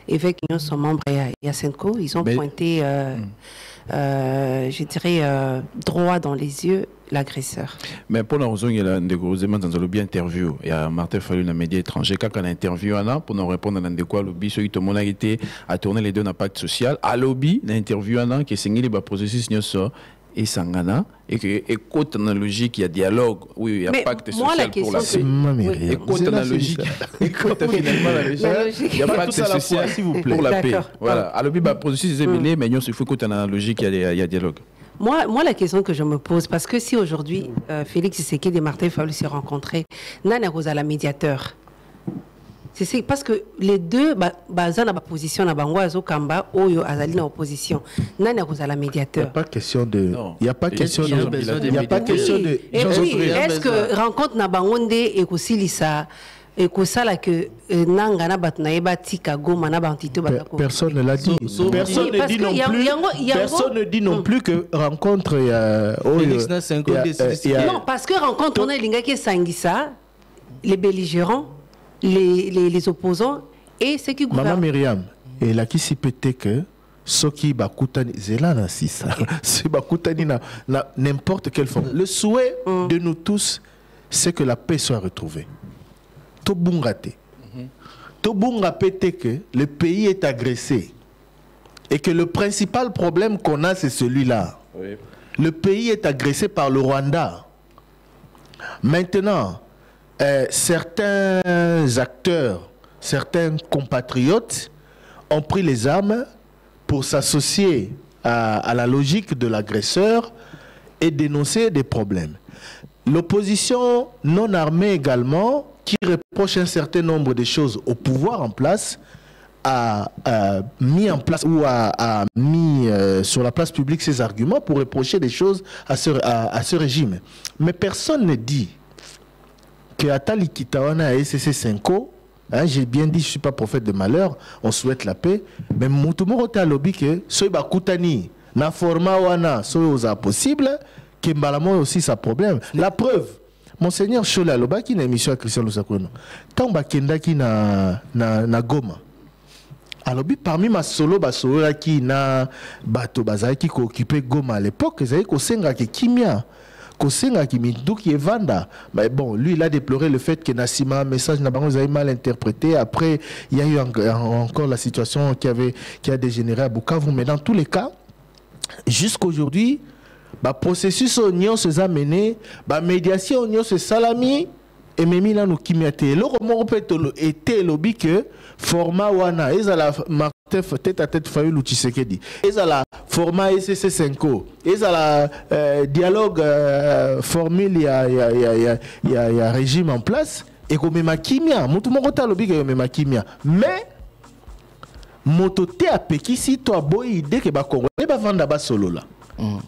évêques qui sont membres de Yasenko, ils ont pointé, je dirais, droit dans les yeux l'agresseur. Mais pour la raison, il y a des gros éléments dans le lobby interview. Il y a Martin Fayoulou dans les médias étrangers. Quand on a interview, pour nous répondre dans le lobby, celui qui a été à tourner les deux dans pacte social. À lobby, dans l'interview, qui est signé les processus et Sangana, et que écoute dans la logique, il y a dialogue, oui, il y a pacte social pour la paix. Écoute dans la logique, écoute finalement la logique, il y a pacte social pour la paix. Voilà. À lobby, processus est mêlé, mais il faut écouter dans la logique, il y a dialogue. Moi, la question que je me pose, parce que si aujourd'hui, Félix Tshisekedi et Martin Fayoulou se rencontraient, Nana Rosala médiateur. C'est parce que les deux, ils ont position, ils ont Kamba, Oyo, Azali en opposition. Nana Rosala médiateur. Il n'y a pas question de. Il n'y a pas question de. Il n'y a pas question de. Et puis, est-ce que rencontre Nabangonde et Kosilisa et Kosala que Nangana Batnaeba Tika Goma Nabantito Batako. Personne ne l'a dit. Personne ne dit non plus. Personne ne dit non plus que rencontre. Non, parce que rencontre, on a l'ingaki Sangisa, les belligérants, les opposants et ceux qui gouvernent. Maman Myriam, et là qui s'y pétait que ce qui bakutani zelana si ça, c'est bakutani na n'importe quelle forme. Le souhait de nous tous, c'est que la paix soit retrouvée. Tobungate. Tobungate que le pays est agressé et que le principal problème qu'on a, c'est celui-là. Oui. Le pays est agressé par le Rwanda. Maintenant, certains acteurs, certains compatriotes ont pris les armes pour s'associer à la logique de l'agresseur et dénoncer des problèmes. L'opposition non armée également, qui reproche un certain nombre de choses au pouvoir en place, a mis en place ou a mis sur la place publique ses arguments pour reprocher des choses à ce régime. Mais personne ne dit que Atali Kitawana et SCC 5O, j'ai bien dit, je ne suis pas prophète de malheur, on souhaite la paix, mais Moutoumoro Talobi que ce Bakutani, na forma wana, ce osa possible, que Mbalamo aussi sa problème. La preuve, Monseigneur Cholet Aloba qui n'a émission à Christian Lusakono, tant Bakenda qui na Goma. Alors, parmi ma solo, qui na bato bazai qui occupé Goma à l'époque, ils avaient kosenga ki kimia. Kosenga qui Minduki et Vanda. Mais bon, lui, il a déploré le fait que Nassima, message Nabango, ils avaient mal interprété. Après, il y a eu encore la situation qui a dégénéré à Bukavu. Mais dans tous les cas, jusqu'aujourd'hui, processus oignon se a mené, médiation oignon se salami, et même là nous kimiate. Le roman était lobby que format wana, ils ont la tête à tête Fayoulou Tshisekedi, ils ont la format SCC 5O, ils ont la dialogue formule, il y a régime en place, et comme ma kimia, tout le monde a lobby que ma kimia, mais mototé a péki si toi boy idée que ba Congolais ba vendre ba solo là.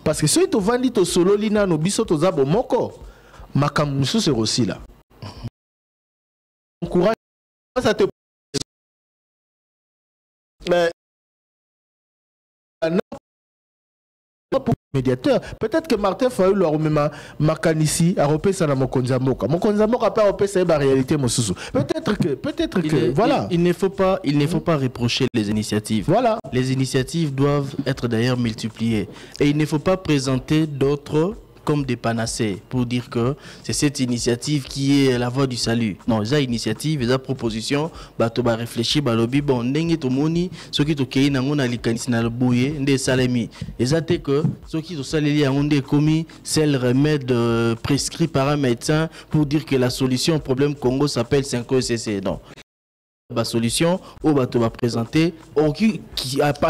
Parce que si tu vends ton solo lina no biso to zabo moko, makam musu c'est aussi là. encourage, ça te... Mais pour médiateur, peut-être que Martin Fayulu a même Makanisi a repéré ça dans Mokonzamoka. Mokonzamoka pas repéré ça la réalité Mosusu. Peut-être que voilà. Il ne faut pas reprocher les initiatives. Voilà. Les initiatives doivent être d'ailleurs multipliées et il ne faut pas présenter d'autres comme des panacées pour dire que c'est cette initiative qui est la voie du salut. Non, les initiatives, les propositions, bah tu vas réfléchir, bah lobby, bon, n'engue to moni, ceux qui t'occupent n'angon ali kanisi na le bouillé, n'de salami. Les athées que ceux qui t'occupent salé à onde commis, c'est le remède prescrit par un médecin pour dire que la solution au problème Congo s'appelle 5ECC. Non. La solution au bateau va présenter qui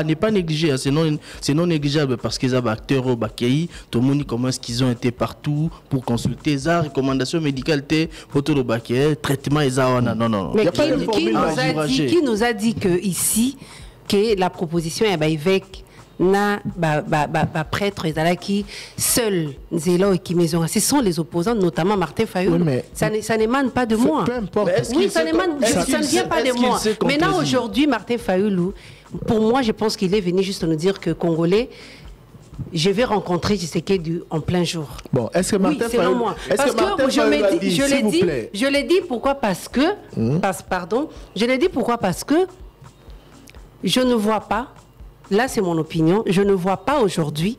n'est pas négligé, c'est non négligeable parce qu'ils ont des acteurs au Bakei, tout le monde comment est-ce qu'ils ont été partout pour consulter les recommandations médicales photo de Bakei, traitement et ça non. Mais qui nous a dit que ici que la proposition est avec na prêtre qui seul Zélo et qui maison, ce sont les opposants, notamment Martin Fayulu. Oui, ça n'émane pas de moi. Peu importe. Oui, ça ne vient pas de moi. Maintenant, aujourd'hui, Martin Fayulu, pour moi, je pense qu'il est venu juste nous dire que Congolais, je vais rencontrer Tshisekedi en plein jour. Bon, est-ce que Martin Fayulu... moi. Parce que je l'ai dit, pourquoi? Parce que... Je l'ai dit pourquoi? Parce que je ne vois pas... Là, c'est mon opinion. Je ne vois pas aujourd'hui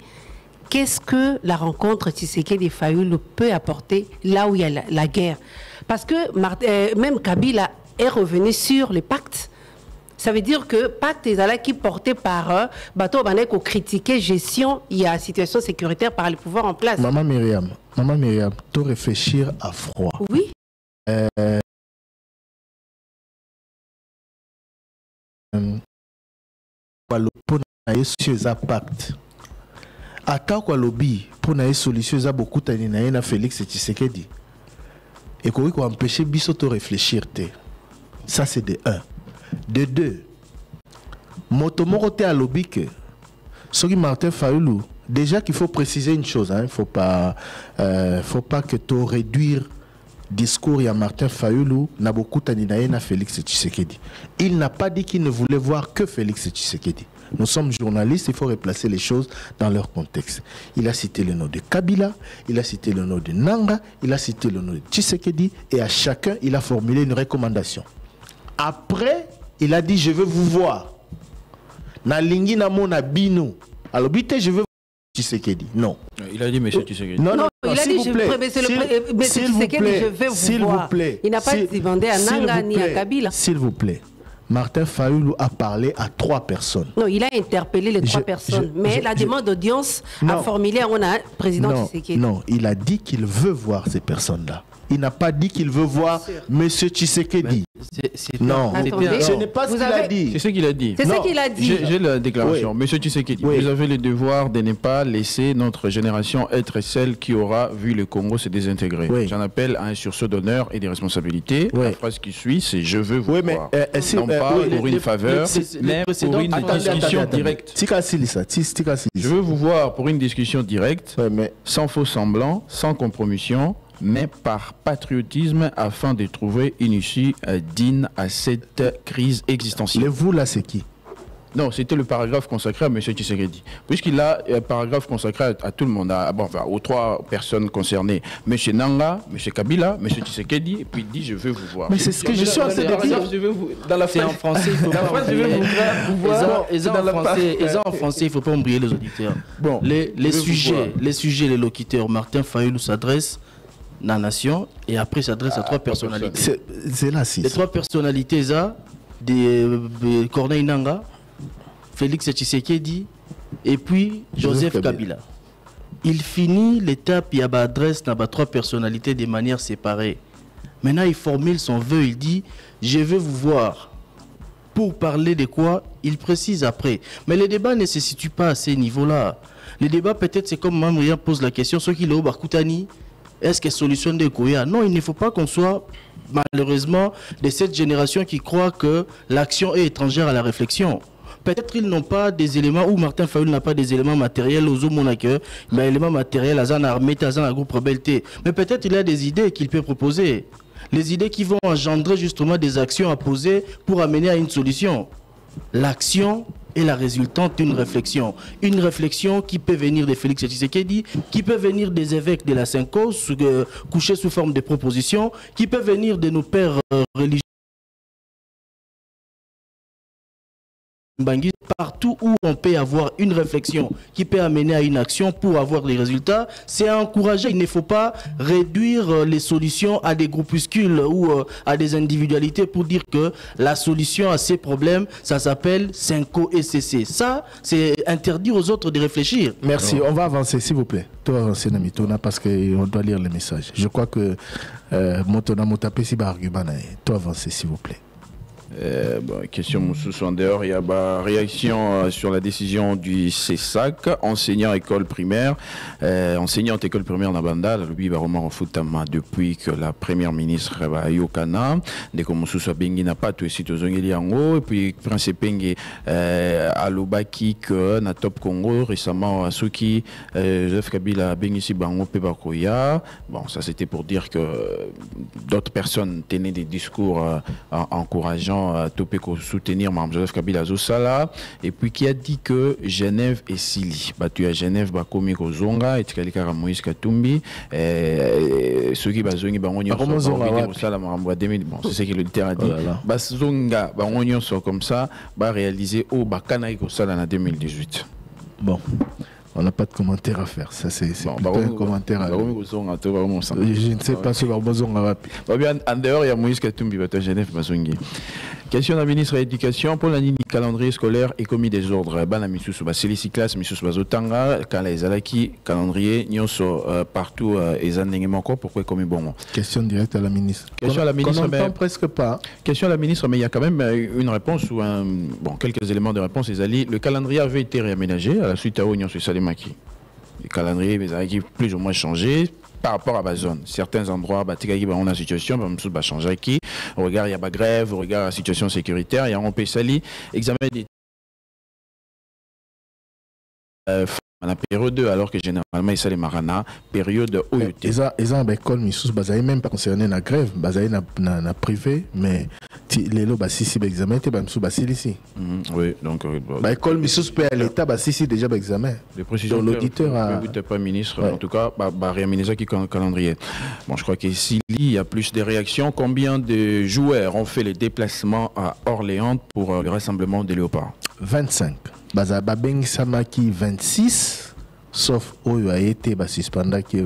qu'est-ce que la rencontre Tshisekedi Fayulu peut apporter là où il y a la guerre. Parce que même Kabila est revenu sur les pactes. Ça veut dire que pacte est là qui porté par bateau baneko critiquer gestion, il y a situation sécuritaire par les pouvoirs en place. Maman Myriam, tout réfléchir à froid. Oui. Pour na sur pacte ata kwa lobby pour na solution za beaucoup tani na Félix Tshisekedi et qu'on va empêcher biso de réfléchir ça c'est de 1. De 2, motomoro te à lobby que ce qui Martin Fayulu déjà qu'il faut préciser une chose il faut pas que tu réduire discours à Martin Fayulu n'a beaucoup na Félix Tshisekedi. Il n'a pas dit qu'il ne voulait voir que Félix Tshisekedi. Nous sommes journalistes, il faut replacer les choses dans leur contexte. Il a cité le nom de Kabila, il a cité le nom de Nanga, il a cité le nom de Tshisekedi et à chacun il a formulé une recommandation. Après, il a dit je veux vous voir. Na lingi na mona bino. Alors bité je veux Tshisekedi. Non. Il a dit monsieur Tshisekedi. Non, il a dit je veux vous voir. Il n'a pas demandé à Nanga ni à Kabila. S'il vous plaît. Martin Fayulu a parlé à 3 personnes. Non, il a interpellé les 3 personnes. Mais la demande d'audience a formulé à un président Tshisekedi. Non, il a dit qu'il veut voir ces personnes-là. Il n'a pas dit qu'il veut voir M. Tshisekedi. Non, ce n'est pas ce qu'il a dit. C'est ce qu'il a dit. C'est ce qu'il a dit. J'ai la déclaration. M. Tshisekedi, vous avez le devoir de ne pas laisser notre génération être celle qui aura vu le Congo se désintégrer. J'en appelle à un sursaut d'honneur et des responsabilités. La phrase qui suit, c'est je veux vous voir. Non pas pour une faveur, mais pour une discussion directe. Je veux vous voir pour une discussion directe, sans faux semblant, sans compromission, mais par patriotisme afin de trouver une issue digne à cette crise existentielle. Le vous là, c'est qui? Non, c'était le paragraphe consacré à M. Tshisekedi. Puisqu'il a un paragraphe consacré à tout le monde, aux 3 personnes concernées. M. Nanga, M. Kabila, M. Tshisekedi, et puis il dit je veux vous voir. Mais c'est ce que je suis en train de dire. Dans la phrase en français, il faut pas en français, il faut pas embrayer les auditeurs. Bon, les sujets, les locuteurs, Martin Fayulu s'adresse la nation et après s'adresse à 3 personnalités. C'est là, les 3 personnalités de Corneille Nanga, Félix Tshisekedi et puis Joseph Kabila. Il finit l'étape, il y a adresse dans 3 personnalités de manière séparée. Maintenant, il formule son vœu, il dit je veux vous voir. Pour parler de quoi, il précise après. Mais le débat ne se situe pas à ces niveaux-là. Le débat, peut-être, c'est comme Mamouya pose la question, ceux qui l'ont Barkoutani, est-ce que solution de Koya? Non, il ne faut pas qu'on soit malheureusement de cette génération qui croit que l'action est étrangère à la réflexion. peut-être ils n'ont pas des éléments, ou Martin Fayulu n'a pas des éléments matériels aux hommes, mais éléments matériels, à l'armée, à un groupe rebelle. Mais peut-être il a des idées qu'il peut proposer. Les idées qui vont engendrer justement des actions à poser pour amener à une solution. L'action est la résultante d'une réflexion. Une réflexion qui peut venir de Félix Tshisekedi, qui peut venir des évêques de la Cinco, couchés sous forme de propositions, qui peut venir de nos pères religieux. Partout où on peut avoir une réflexion qui peut amener à une action pour avoir des résultats, c'est à encourager. Il ne faut pas réduire les solutions à des groupuscules ou à des individualités pour dire que la solution à ces problèmes, ça s'appelle Cinco SCC. Ça, c'est interdire aux autres de réfléchir. Merci. On va avancer, s'il vous plaît. Toi, avancer, Namitona, parce qu'on doit lire les messages. Je crois que Motona Motapé, si argument, toi, avancer, s'il vous plaît. Question Moussous en dehors, il y a réaction sur la décision du CESAC, enseignant école primaire, enseignante école primaire Nabanda, le Bibaroma en Futama depuis que la première ministre Yokana, dès que Moussous Bengi n'a pas tout ici aux Ongeliango, et puis Prince Pengi Alobaki que na Top Congo récemment à Suki, Joseph Kabila Bengi Sibango Pebakoya. Bon, ça c'était pour dire que d'autres personnes tenaient des discours encourageants Topeko soutenir Mme Joseph Kabila Zosala, et puis qui a dit que Genève est Sili. Battu à Genève, Bakomi Kozonga, et Tikalikara Moïse Katumbi, ceux qui bazongi Bangonio sont c'est ce que le littéraire a dit. Bazonga, Bangonio sont comme ça, va réaliser au Bakana Kosala en 2018. Bon. On n'a pas de commentaire à faire. Ça, c'est bon, un commentaire à faire. Je ne sais pas si on va en dehors, il y a Moïse Katumbi, Genève, Bazongi. Question de la ministre de l'Éducation pour la calendrier scolaire et commis des ordres. Bana Missous Basili classe, Missous Bazotanga, quand les Alaki, calendrier, Nyoso partout, et Zanengement encore, pourquoi commis bon? Question directe à la ministre. Question à la ministre, mais presque pas. Question à la ministre, mais il y a quand même une réponse ou quelques éléments de réponse. Le calendrier avait été réaménagé à la suite à Nyoso Salimaki. Le calendrier avait plus ou moins changé par rapport à la zone. Certains endroits, on a une situation, on changer qui. Au regard, il y a la grève, au regard de la situation sécuritaire, il y a un Sali, examen des la période 2, alors que généralement, il y a les marana, période OET. Ils ont une école, mais même pas concerné la grève, ils ont privé, mais les lots, si l'examen était ici. Oui, donc. L'école, mais à l'État, si déjà l'examen. Les précisions de l'auditeur a. Le pas ministre, en tout cas, réaménager qui calendrier. Bon, je crois qu'ici, il y a plus de réactions. Combien de joueurs ont fait les déplacements à Orléans pour le rassemblement des léopards? 25. Bazababeng Samaki 26, sauf Oyo a été suspendé, qui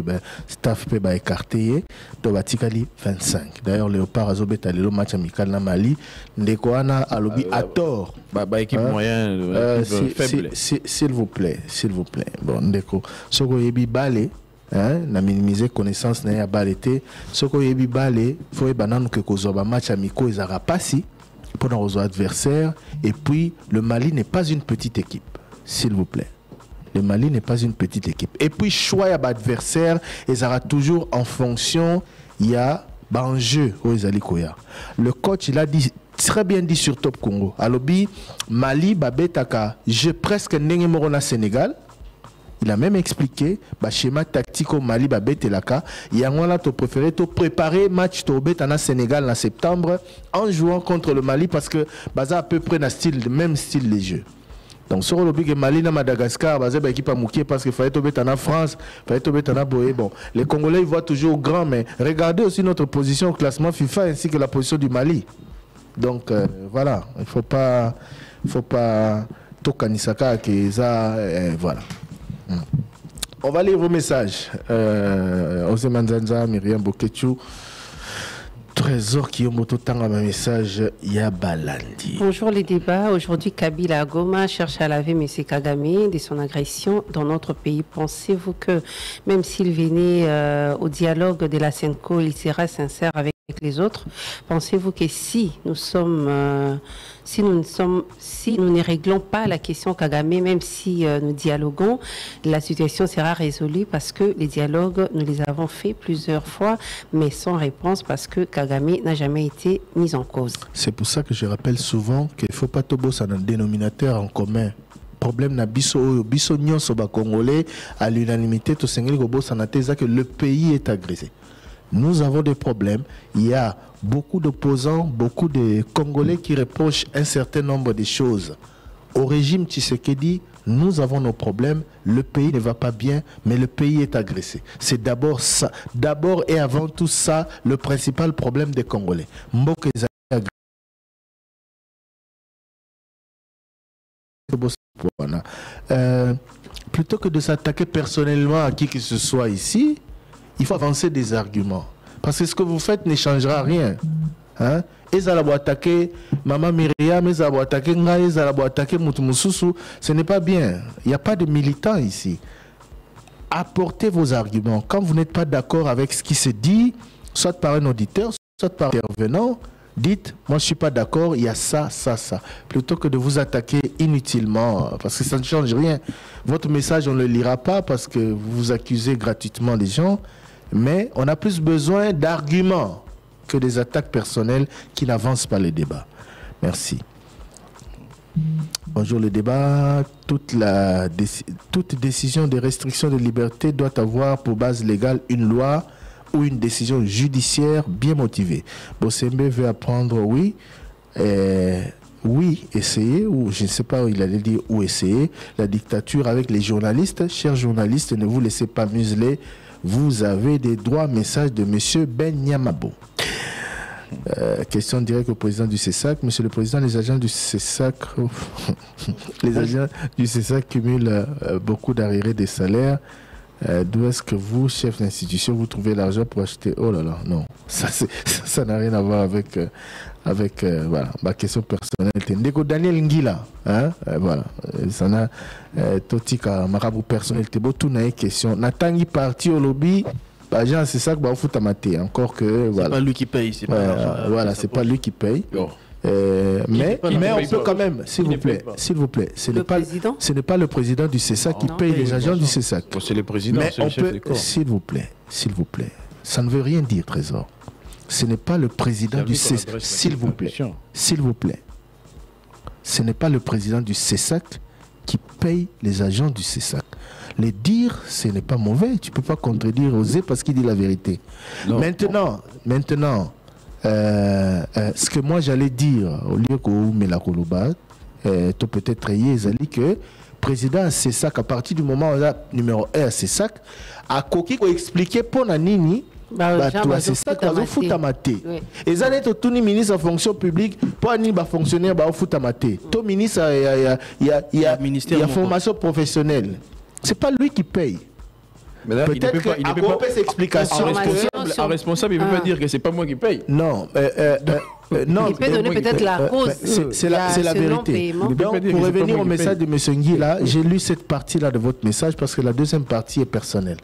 staff peut écarté, donc Batikali 25. D'ailleurs, Léopard a zobé le match amical na Mali, Ndekoana a lobby à tort. Équipe moyenne faible. S'il vous plaît. Bon, Ndeko, Soko Yebi Balé, na minimiser connaissance na ya balé, Soko Yebi Balé, faut y banane que Kozoba match amico et Zarapasi. Pour nos adversaires. Et puis, le Mali n'est pas une petite équipe, s'il vous plaît. Le Mali n'est pas une petite équipe. Et puis, choix d'adversaire, il sera toujours en fonction, il y a un jeu aux Alikoya. Le coach, il a dit, très bien dit sur Top Congo. Alobi, Mali, Babetaka, jeu presque Nengemorona Sénégal. Il a même expliqué le schéma tactique au Mali, Babet-Elaka. Il y a un préféré préparer match au Sénégal en septembre en jouant contre le Mali parce que c'est à peu près le même style de jeu. Donc, sur le but Mali, Madagascar, c'est équipe à Moukier parce qu'il fallait tomber en France, il fallait tomber en Boé. Bon, les Congolais, ils voient toujours grand, mais regardez aussi notre position au classement FIFA ainsi que la position du Mali. Donc, voilà, il ne faut pas Tokanisaka qui ça, voilà. On va lire vos messages. Ose Manzanza, Myriam Boketchou, Trésor qui ont autant à mes messages, Yabalandi. Bonjour les débats. Aujourd'hui, Kabila Goma cherche à laver M. Kagame de son agression dans notre pays. Pensez-vous que même s'il venait au dialogue de la Senko, il sera sincère avec les autres. Pensez-vous que si nous ne réglons pas la question Kagame, même si nous dialoguons, la situation sera résolue parce que les dialogues, nous les avons fait plusieurs fois, mais sans réponse parce que Kagame n'a jamais été mis en cause. C'est pour ça que je rappelle souvent qu'il ne faut pas tout bosser un dénominateur en commun. Problème na biso nyonso ba congolais à l'unanimité to sengeli ko bossa na teza que le pays est agressé. Nous avons des problèmes, il y a beaucoup d'opposants, beaucoup de Congolais qui reprochent un certain nombre de choses au régime Tshisekedi. Nous avons nos problèmes, le pays ne va pas bien, mais le pays est agressé. C'est d'abord ça, d'abord et avant tout ça, le principal problème des Congolais. Mboka est agressé. Plutôt que de s'attaquer personnellement à qui que ce soit ici, il faut avancer des arguments. Parce que ce que vous faites ne changera rien. Hein? Attaquer Maman Myriam, attaquer Ngaï, attaquer Moutmoussousou, ce n'est pas bien. Il n'y a pas de militants ici. Apportez vos arguments. Quand vous n'êtes pas d'accord avec ce qui se dit, soit par un auditeur, soit par un intervenant, dites, moi je ne suis pas d'accord, il y a ça, ça, ça. Plutôt que de vous attaquer inutilement, parce que ça ne change rien. Votre message, on ne le lira pas parce que vous accusez gratuitement les gens, mais on a plus besoin d'arguments que des attaques personnelles qui n'avancent pas le débat. Merci. Bonjour, le débat. Toute décision de restriction de liberté doit avoir pour base légale une loi ou une décision judiciaire bien motivée. Bossembe veut apprendre oui. Oui, essayer, ou je ne sais pas où il allait dire où essayer, la dictature avec les journalistes. Chers journalistes, ne vous laissez pas museler. Vous avez des droits. Message de M. Ben Nyamabo. Question directe au président du CESAC. Monsieur le président, les agents du CESAC, les agents du CESAC cumulent beaucoup d'arriérés des salaires. D'où est-ce que vous, chef d'institution, vous trouvez l'argent pour acheter? Oh là là, non. Ça n'a rien à voir avec voilà, ma question personnelle. Ndeko Daniel Ngila, hein, voilà. Ça n'a totika marabout personnel. Tout n'a une question. Natangi parti au lobby. L'agent, c'est ça que va foutre à mater. Encore que voilà. C'est pas lui qui paye. C'est pas voilà, c'est pas lui qui paye. Mais on peut quand même, s'il vous plaît, ce n'est pas le président du CESAC qui paye les agents du CESAC. C'est le président, c'est le chef de corps. S'il vous plaît, ça ne veut rien dire, Trésor. Ce n'est pas le président du CESAC, s'il vous plaît, ce n'est pas le président du CESAC qui paye les agents du CESAC. Les dire, ce n'est pas mauvais. Tu ne peux pas contredire Osé parce qu'il dit la vérité. Non. Maintenant, ce que moi j'allais dire, au lieu que me la coloba, tu peut-être Yézali que président CESAC, à partir du moment où on a numéro 1 CESAC, a coquille pour expliquer pour Nanini. CESAC va foutre à mater. Et ça est tout ministre en fonction publique pour un fonctionnaire va foutre à mater. Tout ministre il y a formation professionnelle. C'est pas lui qui paye. Peut-être qu'il ne peut pas explication. Un responsable, il ne peut pas dire que c'est pas moi qui paye. Non. Non, il peut donner peut-être la cause. C'est la vérité. Donc, pour revenir au message de M. Ngila, j'ai lu cette partie-là de votre message parce que la deuxième partie est personnelle.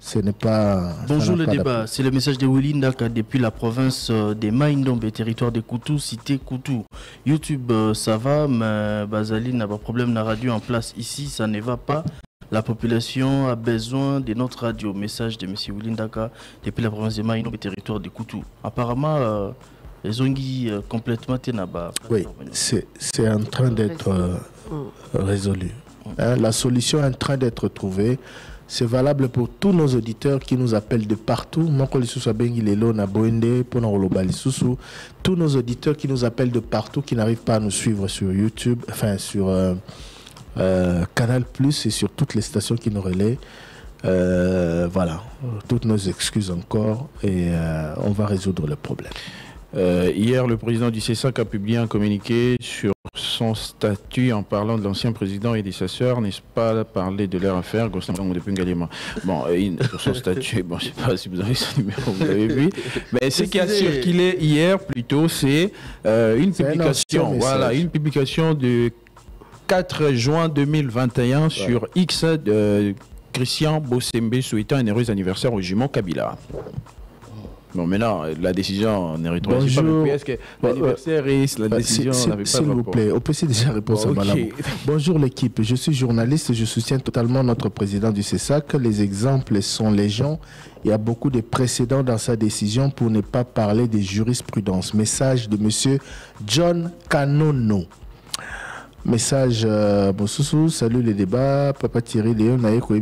Ce n'est pas. Bonjour le débat, c'est le message de Willy Ndaka depuis la province des Maïndombe, territoire de Koutou, cité Koutou. YouTube, ça va, mais Bazali n'a pas de problème, la radio en place ici, ça ne va pas. La population a besoin de notre radio. Message de M. Willy Ndaka depuis la province des Maïndombe, territoire de Koutou. Apparemment, les onguis complètement ténaba. Oui, c'est en train d'être résolu. Hein, la solution est en train d'être trouvée. C'est valable pour tous nos auditeurs qui nous appellent de partout. Tous nos auditeurs qui nous appellent de partout, qui n'arrivent pas à nous suivre sur YouTube, enfin sur Canal Plus et sur toutes les stations qui nous relaient. Voilà, toutes nos excuses encore et on va résoudre le problème. Hier, le président du CESAC a publié un communiqué sur son statut en parlant de l'ancien président et de sa sœur, n'est-ce pas, parler de leur affaire, Bon, sur son statut, bon, je ne sais pas si vous avez son numéro, vous l'avez vu, mais ce qui a circulé hier plutôt, c'est une publication, voilà, une publication de 4 juin 2021 sur X de Christian Bossembe souhaitant un heureux anniversaire au jumeau Kabila. Bon, maintenant, la décision n'est rétroactive. Bonjour. Est-ce que l'anniversaire et la décision n'avaient pas s'il vous plaît, on peut essayer déjà répondre à madame. Bonjour l'équipe, je suis journaliste, je soutiens totalement notre président du CESAC. Les exemples sont légion. Il y a beaucoup de précédents dans sa décision pour ne pas parler de jurisprudence. Message de monsieur John Canono. Message, bonsoir, salut les débats. Papa Thierry Léon, Naïko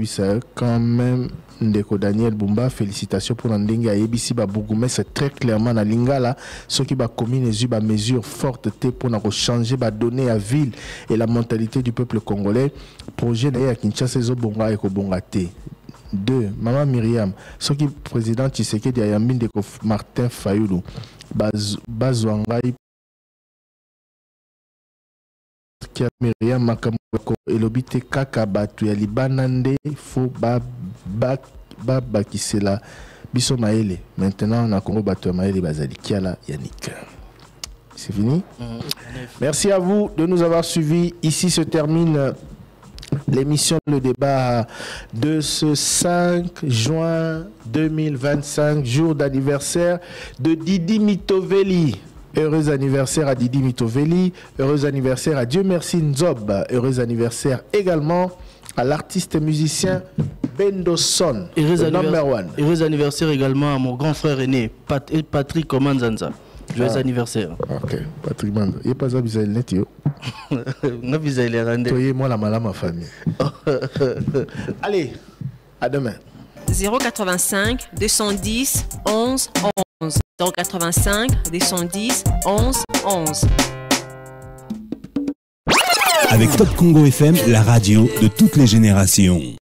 quand même. Ndeko Daniel Bumba, félicitations pour l'ending à ABC Babougoume. C'est très clairement dans Lingala. Ce qui va commune les mesures fortes pour changer, donner à ville et la mentalité du peuple congolais. Projet d'ailleurs Kinshasa Zobonga et Kobongate. 2. Maman Myriam, ce qui président Tshisekedi Ayambin de Martin Fayoulou. Bazouangai. Myriam Makamoko elobite kaka batu ya libanande fo bakisela biso maele. Maintenant na Congo batu ya maele bazali kiala Yannick. C'est fini. Merci à vous de nous avoir suivis. Ici se termine l'émission Le Débat de ce 5 juin 2025, jour d'anniversaire de Didi Mitoveli. Heureux anniversaire à Didi Mitoveli, heureux anniversaire à Dieu merci Nzob, heureux anniversaire également à l'artiste musicien Bendoson, heureux anniversaire également à mon grand frère aîné, Patrick Omanzanza. Joyeux anniversaire. Ok, Patrick Manza. Il n'y a pas ça, Bisaïl Net, yo. Non, Bisaïl est rendu. Toi et moi, la malade, ma famille. Allez, à demain. 085 210 11 11. 085 210 11 11. Avec Top Congo FM, la radio de toutes les générations.